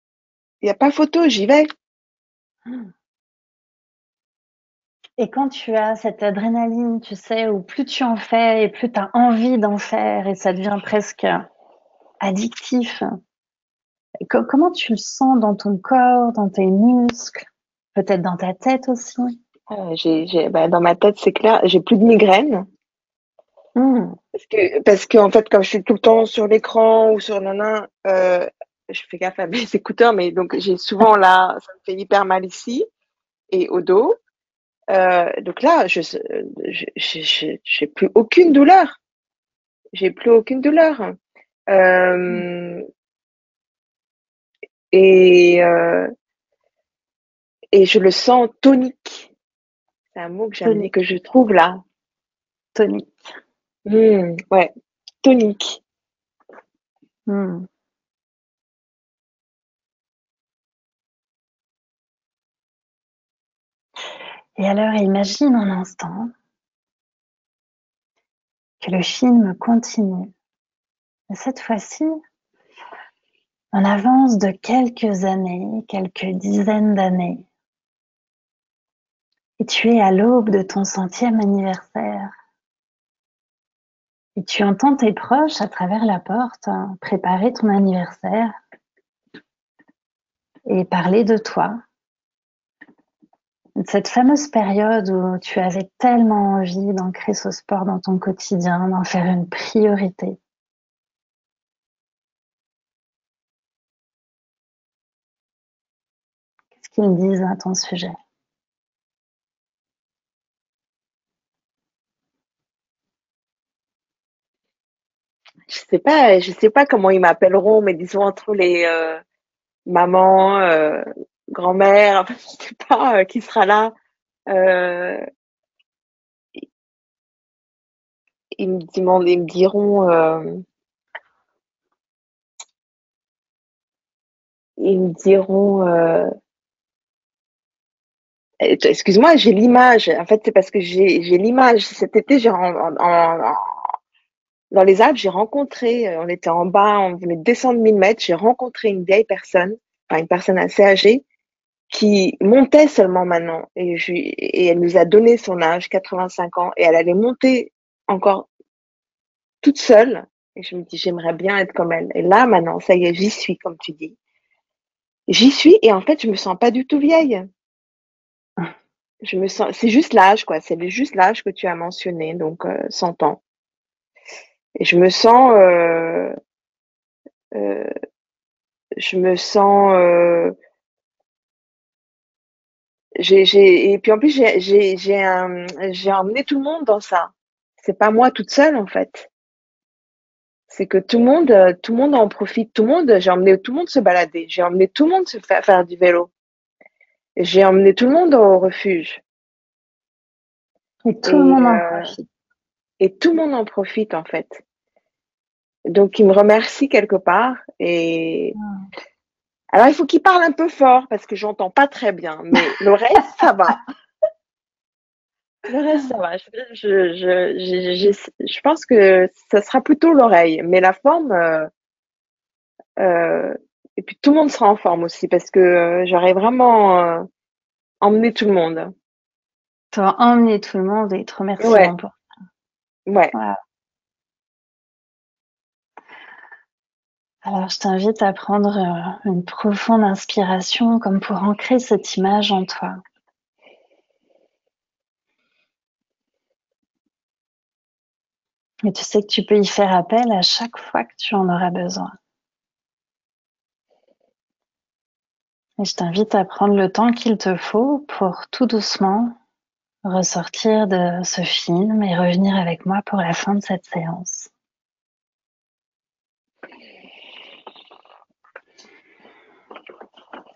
il n'y a pas photo, j'y vais. Et quand tu as cette adrénaline, tu sais, où plus tu en fais et plus tu as envie d'en faire et ça devient presque addictif. Comment tu le sens dans ton corps, dans tes muscles, peut-être dans ta tête aussi? Ben, dans ma tête, c'est clair, j'ai plus de migraine. Mm. Parce que, en fait, quand je suis tout le temps sur l'écran ou sur nana, je fais gaffe à mes écouteurs, mais donc j'ai souvent là, ça me fait hyper mal ici et au dos. Donc là, j'ai plus aucune douleur. J'ai plus aucune douleur. Euh, et, euh, et je le sens tonique. C'est un mot Tonique, que je trouve là. tonique. Ouais, tonique. Mm. Et alors, imagine un instant que le film continue. Et cette fois-ci, on avance de quelques années, quelques dizaines d'années. Et tu es à l'aube de ton 100e anniversaire. Et tu entends tes proches à travers la porte préparer ton anniversaire et parler de toi. Cette fameuse période où tu avais tellement envie d'ancrer ce sport dans ton quotidien, d'en faire une priorité. Qu'est-ce qu'ils disent à ton sujet? Je sais pas comment ils m'appelleront, mais disons entre les maman, grand-mère, enfin, je sais pas qui sera là. Euh, ils me diront, ils me diront, excuse-moi, j'ai l'image. En fait, c'est parce que j'ai l'image. Cet été, dans les Alpes, j'ai rencontré, on était en bas, on venait de descendre 1000 mètres, j'ai rencontré une vieille personne, enfin une personne assez âgée, qui montait seulement maintenant. Et elle nous a donné son âge, 85 ans, et elle allait monter encore toute seule. Et je me dis, j'aimerais bien être comme elle. Et là, maintenant, ça y est, j'y suis, comme tu dis. J'y suis, et en fait, je me sens pas du tout vieille. C'est juste l'âge, quoi. C'est juste l'âge que tu as mentionné, donc 100 ans. Et euh, je me sens, et puis en plus, j'ai emmené tout le monde dans ça. C'est pas moi toute seule, en fait. C'est que tout le monde en profite. J'ai emmené tout le monde se balader. J'ai emmené tout le monde se faire du vélo. J'ai emmené tout le monde au refuge. Et tout le Et, monde en euh, profite. et tout le monde en profite, en fait. Donc, il me remercie quelque part. Et alors, il faut qu'il parle un peu fort parce que j'entends pas très bien. Mais le reste, ça va. Le reste, ça va. Je pense que ça sera plutôt l'oreille. Mais la forme, et puis tout le monde sera en forme aussi parce que j'aurais vraiment emmené tout le monde. Tu vas emmener tout le monde et te Ouais, remercieront pour ouais. ça. Alors, je t'invite à prendre une profonde inspiration comme pour ancrer cette image en toi. Et tu sais que tu peux y faire appel à chaque fois que tu en auras besoin. Et je t'invite à prendre le temps qu'il te faut pour tout doucement ressortir de ce film et revenir avec moi pour la fin de cette séance.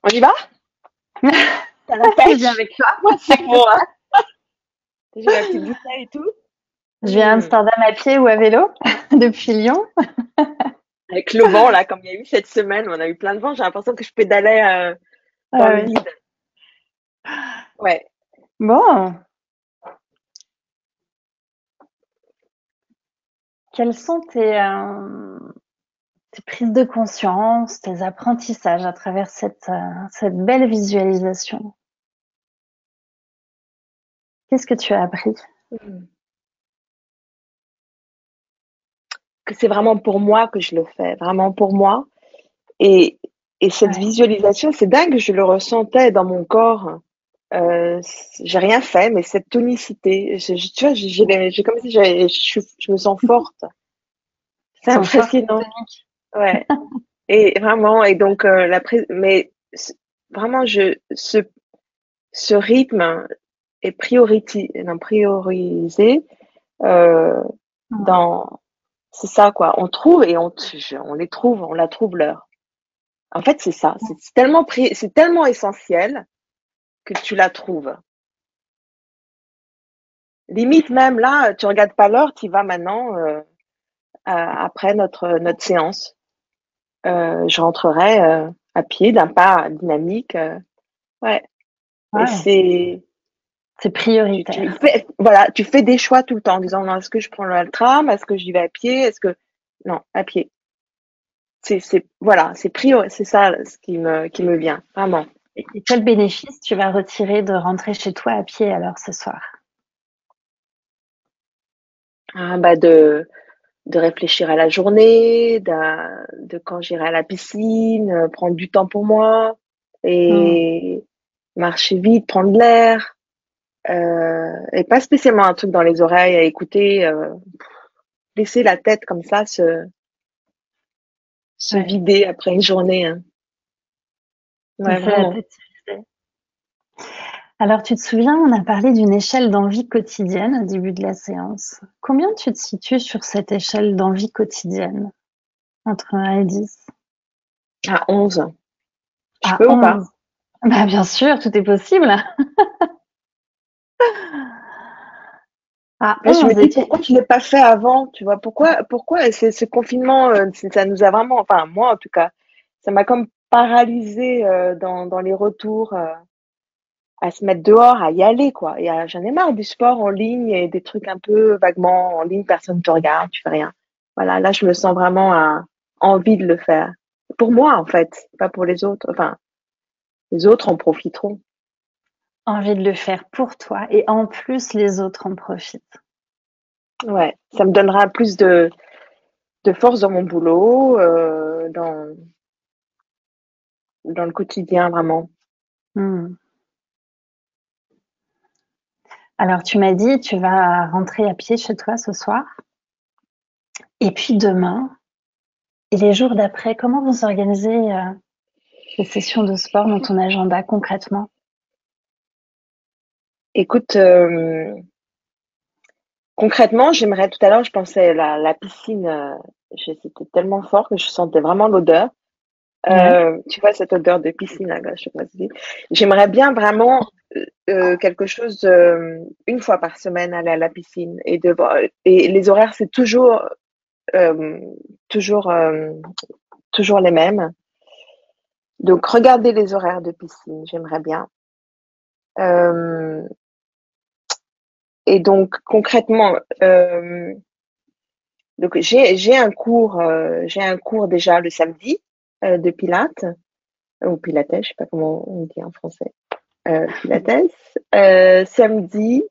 On y va? T'as la Je pêche? viens avec toi. Moi, c'est bon. Hein. J'ai ma petite bouteille et tout. Je viens à Amsterdam à pied ou à vélo depuis Lyon. Avec le vent, là, comme il y a eu cette semaine, on a eu plein de vent. J'ai l'impression que je pédalais dans le vide. Ouais. Bon. Quelles sont tes prises de conscience, tes apprentissages à travers cette belle visualisation? Qu'est-ce que tu as appris? Que c'est vraiment pour moi que je le fais, vraiment pour moi. Et cette visualisation, c'est dingue, je le ressentais dans mon corps. J'ai rien fait, mais cette tonicité, tu vois, j'ai comme si je me sens forte. C'est impressionnant. Ouais. Et vraiment, et donc vraiment, ce rythme est priorisé dans, c'est ça quoi. On trouve et on les trouve, on la trouve l'heure. En fait, c'est ça. C'est tellement essentiel que tu la trouves. Limite même là, tu regardes pas l'heure, tu y vas maintenant après notre séance. Je rentrerai à pied d'un pas dynamique. Ouais. Et c'est prioritaire. Tu fais des choix tout le temps en disant non, est-ce que je prends le tram, est-ce que j'y vais à pied, non, à pied. C'est c'est ça ce qui me vient vraiment. Et quel bénéfice tu vas retirer de rentrer chez toi à pied alors ce soir? De réfléchir à la journée, de quand j'irai à la piscine, prendre du temps pour moi et marcher vite, prendre de l'air. Et pas spécialement un truc dans les oreilles à écouter, laisser la tête comme ça se vider après une journée. Hein. Ouais, vraiment. Alors, tu te souviens, on a parlé d'une échelle d'envie quotidienne au début de la séance. Combien tu te situes sur cette échelle d'envie quotidienne? Entre 1 et 10? À 11. Je peux 11. Ou pas? Bah, bien sûr, tout est possible. Je me dis pourquoi je l'ai pas fait avant, tu vois, pourquoi ce confinement, ça nous a vraiment, enfin moi en tout cas, ça m'a comme paralysé dans les retours à se mettre dehors, à y aller quoi. Et j'en ai marre du sport en ligne et des trucs un peu vaguement en ligne, personne te regarde, tu fais rien. Voilà, là je me sens vraiment envie de le faire. Pour moi en fait, pas pour les autres. Enfin, les autres en profiteront. Envie de le faire pour toi et en plus les autres en profitent. Ouais, ça me donnera plus de force dans mon boulot, dans le quotidien vraiment. Alors tu m'as dit tu vas rentrer à pied chez toi ce soir et puis demain et les jours d'après, comment vous organisez les sessions de sport dans ton agenda concrètement? Écoute, concrètement, j'aimerais tout à l'heure, je pensais à la piscine, c'était tellement fort que je sentais vraiment l'odeur. Tu vois cette odeur de piscine là, je sais pas si j'aimerais bien vraiment quelque chose une fois par semaine aller à la piscine et les horaires c'est toujours euh, toujours, toujours les mêmes. Donc, regarder les horaires de piscine, j'aimerais bien. Euh, et donc, concrètement, donc j'ai un cours déjà le samedi de Pilates ou Pilates, je sais pas comment on dit en français, Pilates. Samedi,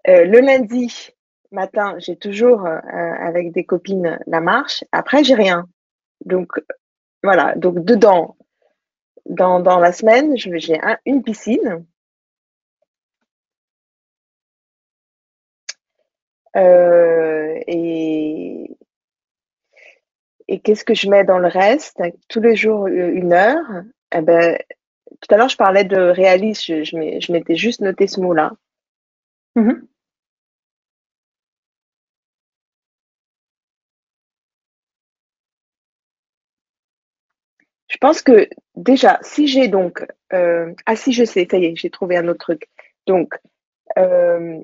le lundi matin, j'ai toujours avec des copines la marche. Après, j'ai rien. Donc voilà. Donc dedans, dans la semaine, j'ai une piscine. Et qu'est-ce que je mets dans le reste? Tous les jours, 1 heure. Eh ben, tout à l'heure, je parlais de réalisme. Je m'étais juste noté ce mot-là. Mhm. Je pense que déjà, si j'ai donc... ah si, je sais, ça y est, j'ai trouvé un autre truc. Donc, euh,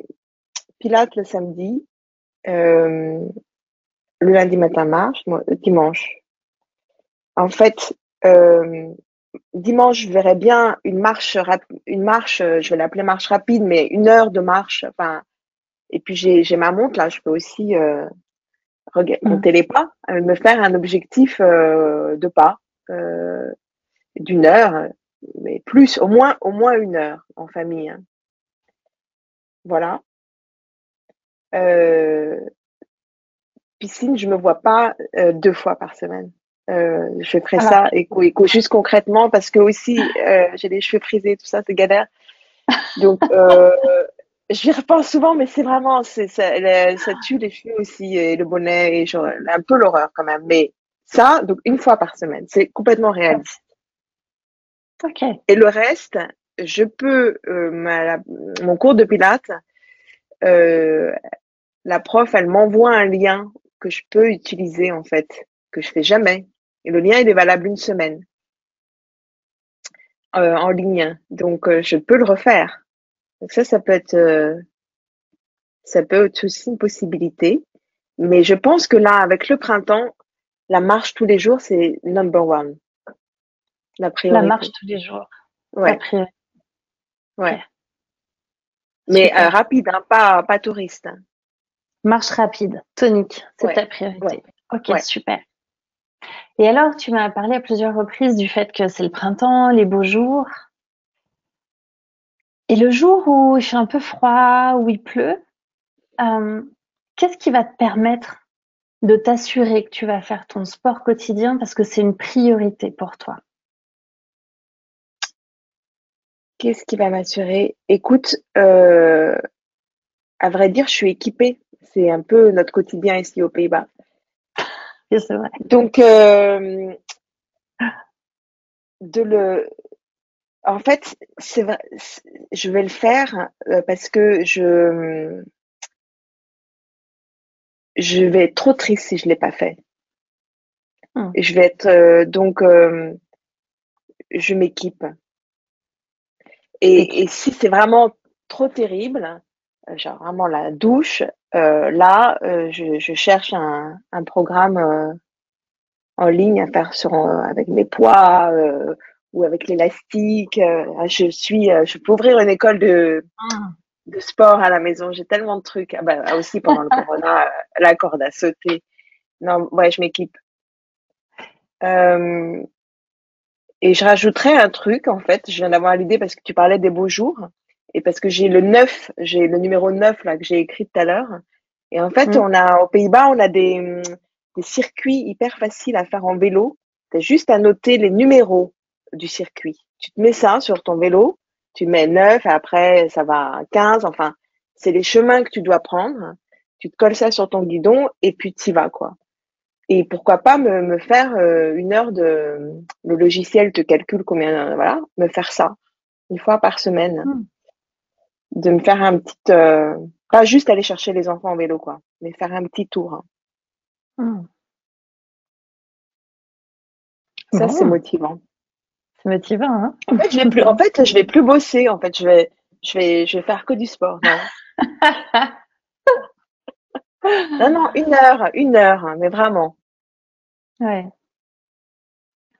Pilates le samedi, euh, le lundi matin marche, dimanche. En fait, dimanche, je verrais bien une marche, je vais l'appeler marche rapide, mais 1 heure de marche. Enfin, et puis j'ai ma montre là, je peux aussi Mhm. compter les pas, me faire un objectif de pas euh, d'1 heure, mais plus, au moins 1 heure en famille, hein. Voilà. Euh, Piscine, je me vois pas 2 fois par semaine. Je ferai Alors, ça juste concrètement parce que aussi j'ai les cheveux frisés, tout ça, c'est galère. Donc j'y repense souvent, mais c'est vraiment ça tue les cheveux aussi et le bonnet et genre, un peu l'horreur quand même. Mais ça, donc 1 fois par semaine, c'est complètement réaliste. ok. Et le reste, je peux mon cours de pilates, euh, la prof, elle m'envoie un lien que je peux utiliser en fait, que je fais jamais. Et le lien, il est valable 1 semaine en ligne, donc je peux le refaire. Donc ça peut être aussi une possibilité. Mais je pense que là, avec le printemps, la marche tous les jours, c'est number one, la La marche priorité. tous les jours, ta Ouais, priorité. ouais. Mais Super. rapide, hein, pas touriste, hein. Marche rapide, tonique, c'est Ouais, ta ouais, priorité. Ok, ouais. super. Et alors, tu m'as parlé à plusieurs reprises du fait que c'est le printemps, les beaux jours. Et le jour où il fait un peu froid, où il pleut, euh, qu'est-ce qui va te permettre de t'assurer que tu vas faire ton sport quotidien parce que c'est une priorité pour toi? Qu'est-ce qui va m'assurer? Écoute, à vrai dire, je suis équipée. C'est un peu notre quotidien ici aux Pays-Bas. Et c'est vrai. Donc, de le, en fait, c'est vrai, je vais le faire parce que je vais être trop triste si je l'ai pas fait. Hmm. Je vais être donc je m'équipe. T'es Et si c'est vraiment trop terrible, genre vraiment la douche, là, je cherche un programme en ligne à faire avec mes poids ou avec l'élastique. Je peux ouvrir une école de sport à la maison. J'ai tellement de trucs. Ah bah, aussi pendant le corona, la corde à sauter. Non, ouais, je m'équipe. Euh, et je rajouterais un truc, en fait. Je viens d'avoir l'idée parce que tu parlais des beaux jours et parce que j'ai le numéro 9 là que j'ai écrit tout à l'heure. Et en fait, Hmm. aux Pays-Bas, on a des circuits hyper faciles à faire en vélo. T'as juste à noter les numéros du circuit. Tu te mets ça sur ton vélo, tu mets 9, et après ça va à 15. Enfin, c'est les chemins que tu dois prendre. Tu te colles ça sur ton guidon et puis tu y vas, quoi. Et pourquoi pas me faire 1 heure le logiciel te calcule combien, voilà, me faire ça 1 fois par semaine, Hmm. de me faire un petit, pas juste aller chercher les enfants en vélo, quoi, mais faire un petit tour, hein. Hmm. Ça, c'est Bon, motivant. c'est motivant, hein? En fait, je vais plus bosser. En fait, je vais faire que du sport, non? Non, une heure, hein, mais vraiment, Ouais,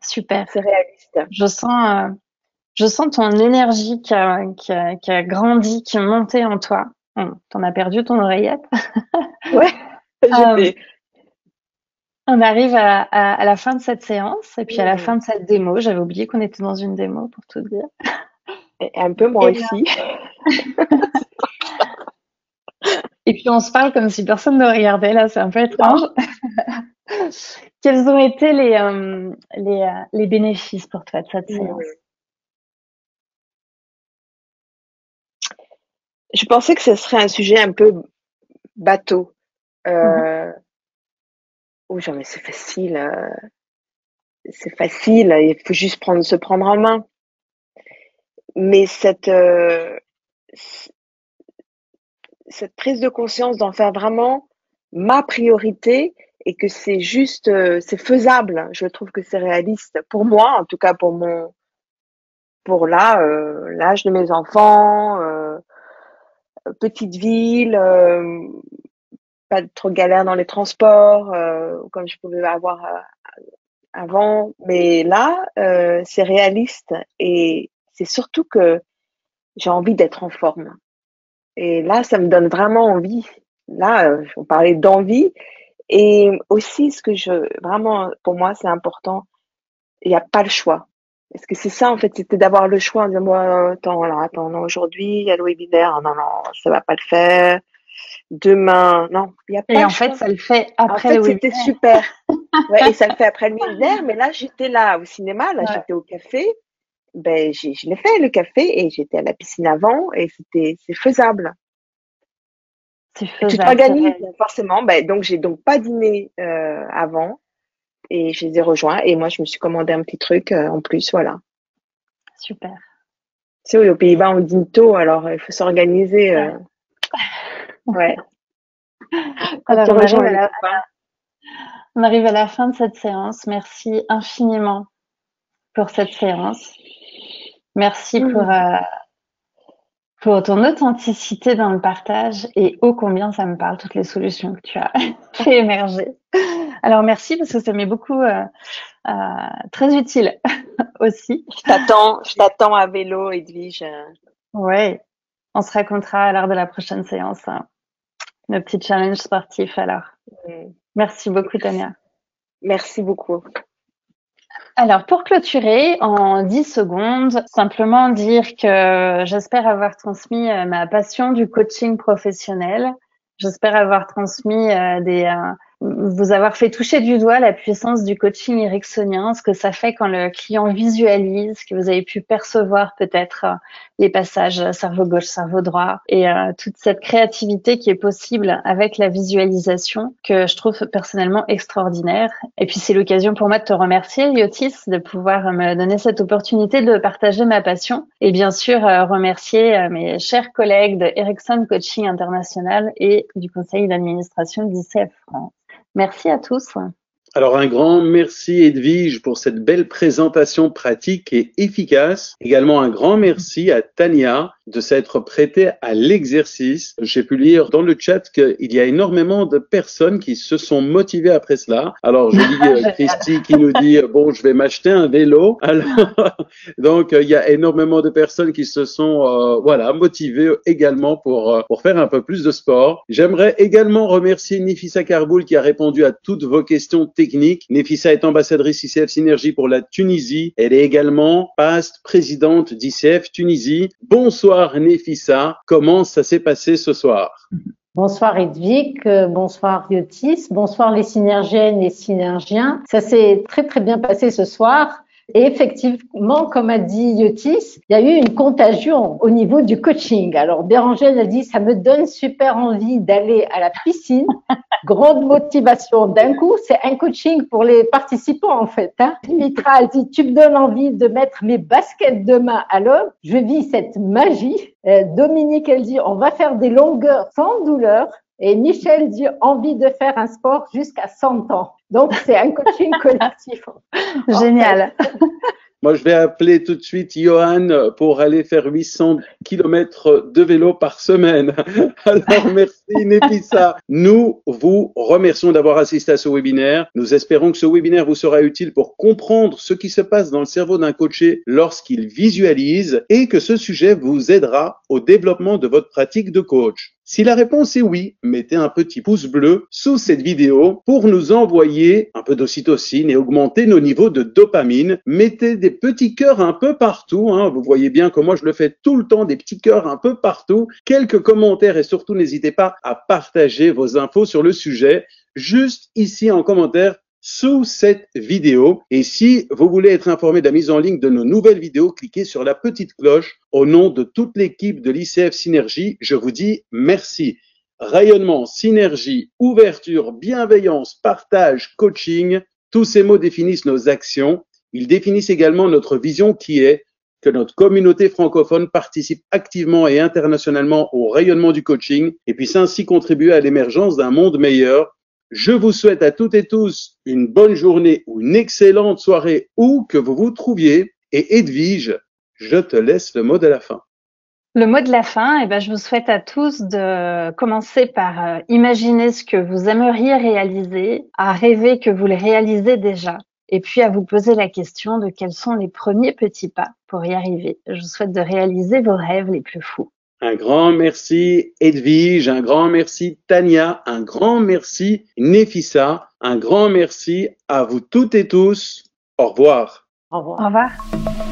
super. c'est réaliste. Je sens ton énergie qui a grandi, qui est montée en toi. T'en as perdu ton oreillette. Ouais, Euh, j'étais on arrive à la fin de cette séance et puis à la fin de cette démo. J'avais oublié qu'on était dans une démo pour tout dire. un peu moi Et, aussi. et puis on se parle comme si personne ne regardait. Là, c'est un peu étrange. Non. Quels ont été les bénéfices pour toi de cette séance? Je pensais que ce serait un sujet un peu bateau. Mhm. Oh, genre, mais c'est facile, il faut juste se prendre en main. Mais cette prise de conscience d'en faire vraiment ma priorité et que c'est juste, c'est faisable. Je trouve que c'est réaliste pour moi, en tout cas pour l'âge de mes enfants, petite ville, pas trop de galère dans les transports, comme je pouvais avoir avant. Mais là, c'est réaliste et c'est surtout que j'ai envie d'être en forme. Et là, ça me donne vraiment envie. Là, on parlait d'envie. Et aussi, vraiment, pour moi, c'est important, il n'y a pas le choix. Parce que c'est ça, en fait, c'était d'avoir le choix, en disant, moi, attends, non, aujourd'hui, il y a le webinaire, non, ça va pas le faire. Demain, non, il n'y a pas Et le en fait, choix. ça le fait En après le fait, c'était webinaire. super. Ouais, et ça le fait après le webinaire, mais là, j'étais là au cinéma, là, Ouais, j'étais au café. Ben, je l'ai fait, le café, et j'étais à la piscine avant, et c'est faisable. c'est Tu faisable, c'est t'organises, réaliste. forcément. Ben, donc, j'ai donc pas dîné, avant, et je les ai rejoints, et moi, je me suis commandé un petit truc, en plus, voilà. Super. Tu sais, oui, aux Pays-Bas, on dîne tôt, alors, il faut s'organiser, Ouais. ouais. Quand Alors, tu rejoins les copains. on arrive à la fin de cette séance. Merci infiniment pour cette séance. Merci Mmh. pour ton authenticité dans le partage et ô combien ça me parle, toutes les solutions que tu as fait émerger. Alors, merci parce que ça m'est beaucoup euh, très utile aussi. Je t'attends à vélo, Edwige. Ouais, on se racontera lors de la prochaine séance, hein, nos petits challenges sportifs alors. Mmh. Merci beaucoup, Tania. Merci beaucoup. Alors, pour clôturer, en 10 secondes, simplement dire que j'espère avoir transmis ma passion du coaching professionnel. J'espère avoir transmis vous avoir fait toucher du doigt la puissance du coaching ericksonien, ce que ça fait quand le client visualise, que vous avez pu percevoir peut-être les passages cerveau gauche, cerveau droit et toute cette créativité qui est possible avec la visualisation que je trouve personnellement extraordinaire. Et puis c'est l'occasion pour moi de te remercier, Yotis, de pouvoir me donner cette opportunité de partager ma passion et bien sûr remercier mes chers collègues de Ericsson Coaching International et du conseil d'administration d'ICF France. Merci à tous. Alors un grand merci Edwige pour cette belle présentation pratique et efficace. Également un grand merci à Tania de s'être prêtée à l'exercice. J'ai pu lire dans le chat qu'il y a énormément de personnes qui se sont motivées après cela. Alors je lis Christy qui nous dit bon, je vais m'acheter un vélo. Alors donc il y a énormément de personnes qui se sont motivées également pour faire un peu plus de sport. J'aimerais également remercier Nefissa Karboul qui a répondu à toutes vos questions technique. Nefissa est ambassadrice ICF Synergie pour la Tunisie. Elle est également past présidente d'ICF Tunisie. Bonsoir Nefissa, comment ça s'est passé ce soir? Bonsoir Edvic, bonsoir Yotis, bonsoir les synergiennes et synergiens. Ça s'est très très bien passé ce soir. Et effectivement, comme a dit Yotis, il y a eu une contagion au niveau du coaching. Alors Bérangère a dit, ça me donne super envie d'aller à la piscine. Grande motivation. D'un coup, c'est un coaching pour les participants en fait. Mitra a dit, tu me donnes envie de mettre mes baskets de main à l'homme. Je vis cette magie. Dominique, elle dit, on va faire des longueurs sans douleur. Et Michel dit, envie de faire un sport jusqu'à 100 ans. Donc, c'est un coaching collectif. Génial. Moi, je vais appeler tout de suite Johan pour aller faire 800 km de vélo par semaine. Alors, merci Nefissa. Nous vous remercions d'avoir assisté à ce webinaire. Nous espérons que ce webinaire vous sera utile pour comprendre ce qui se passe dans le cerveau d'un coaché lorsqu'il visualise et que ce sujet vous aidera au développement de votre pratique de coach. Si la réponse est oui, mettez un petit pouce bleu sous cette vidéo pour nous envoyer un peu d'ocytocine et augmenter nos niveaux de dopamine. Mettez des petits cœurs un peu partout. Vous voyez bien que moi je le fais tout le temps, des petits cœurs un peu partout. Quelques commentaires et surtout n'hésitez pas à partager vos infos sur le sujet juste ici en commentaire sous cette vidéo. Et si vous voulez être informé de la mise en ligne de nos nouvelles vidéos, cliquez sur la petite cloche. Au nom de toute l'équipe de l'ICF Synergie, je vous dis merci. Rayonnement, synergie, ouverture, bienveillance, partage, coaching, tous ces mots définissent nos actions. Ils définissent également notre vision qui est que notre communauté francophone participe activement et internationalement au rayonnement du coaching et puisse ainsi contribuer à l'émergence d'un monde meilleur. Je vous souhaite à toutes et tous une bonne journée ou une excellente soirée où que vous vous trouviez. Et Edwige, je te laisse le mot de la fin. Le mot de la fin, je vous souhaite à tous de commencer par imaginer ce que vous aimeriez réaliser, à rêver que vous le réalisez déjà, et puis à vous poser la question de quels sont les premiers petits pas pour y arriver. Je vous souhaite de réaliser vos rêves les plus fous. Un grand merci Edwige, un grand merci Tania, un grand merci Nefissa, un grand merci à vous toutes et tous. Au revoir. Au revoir. Au revoir.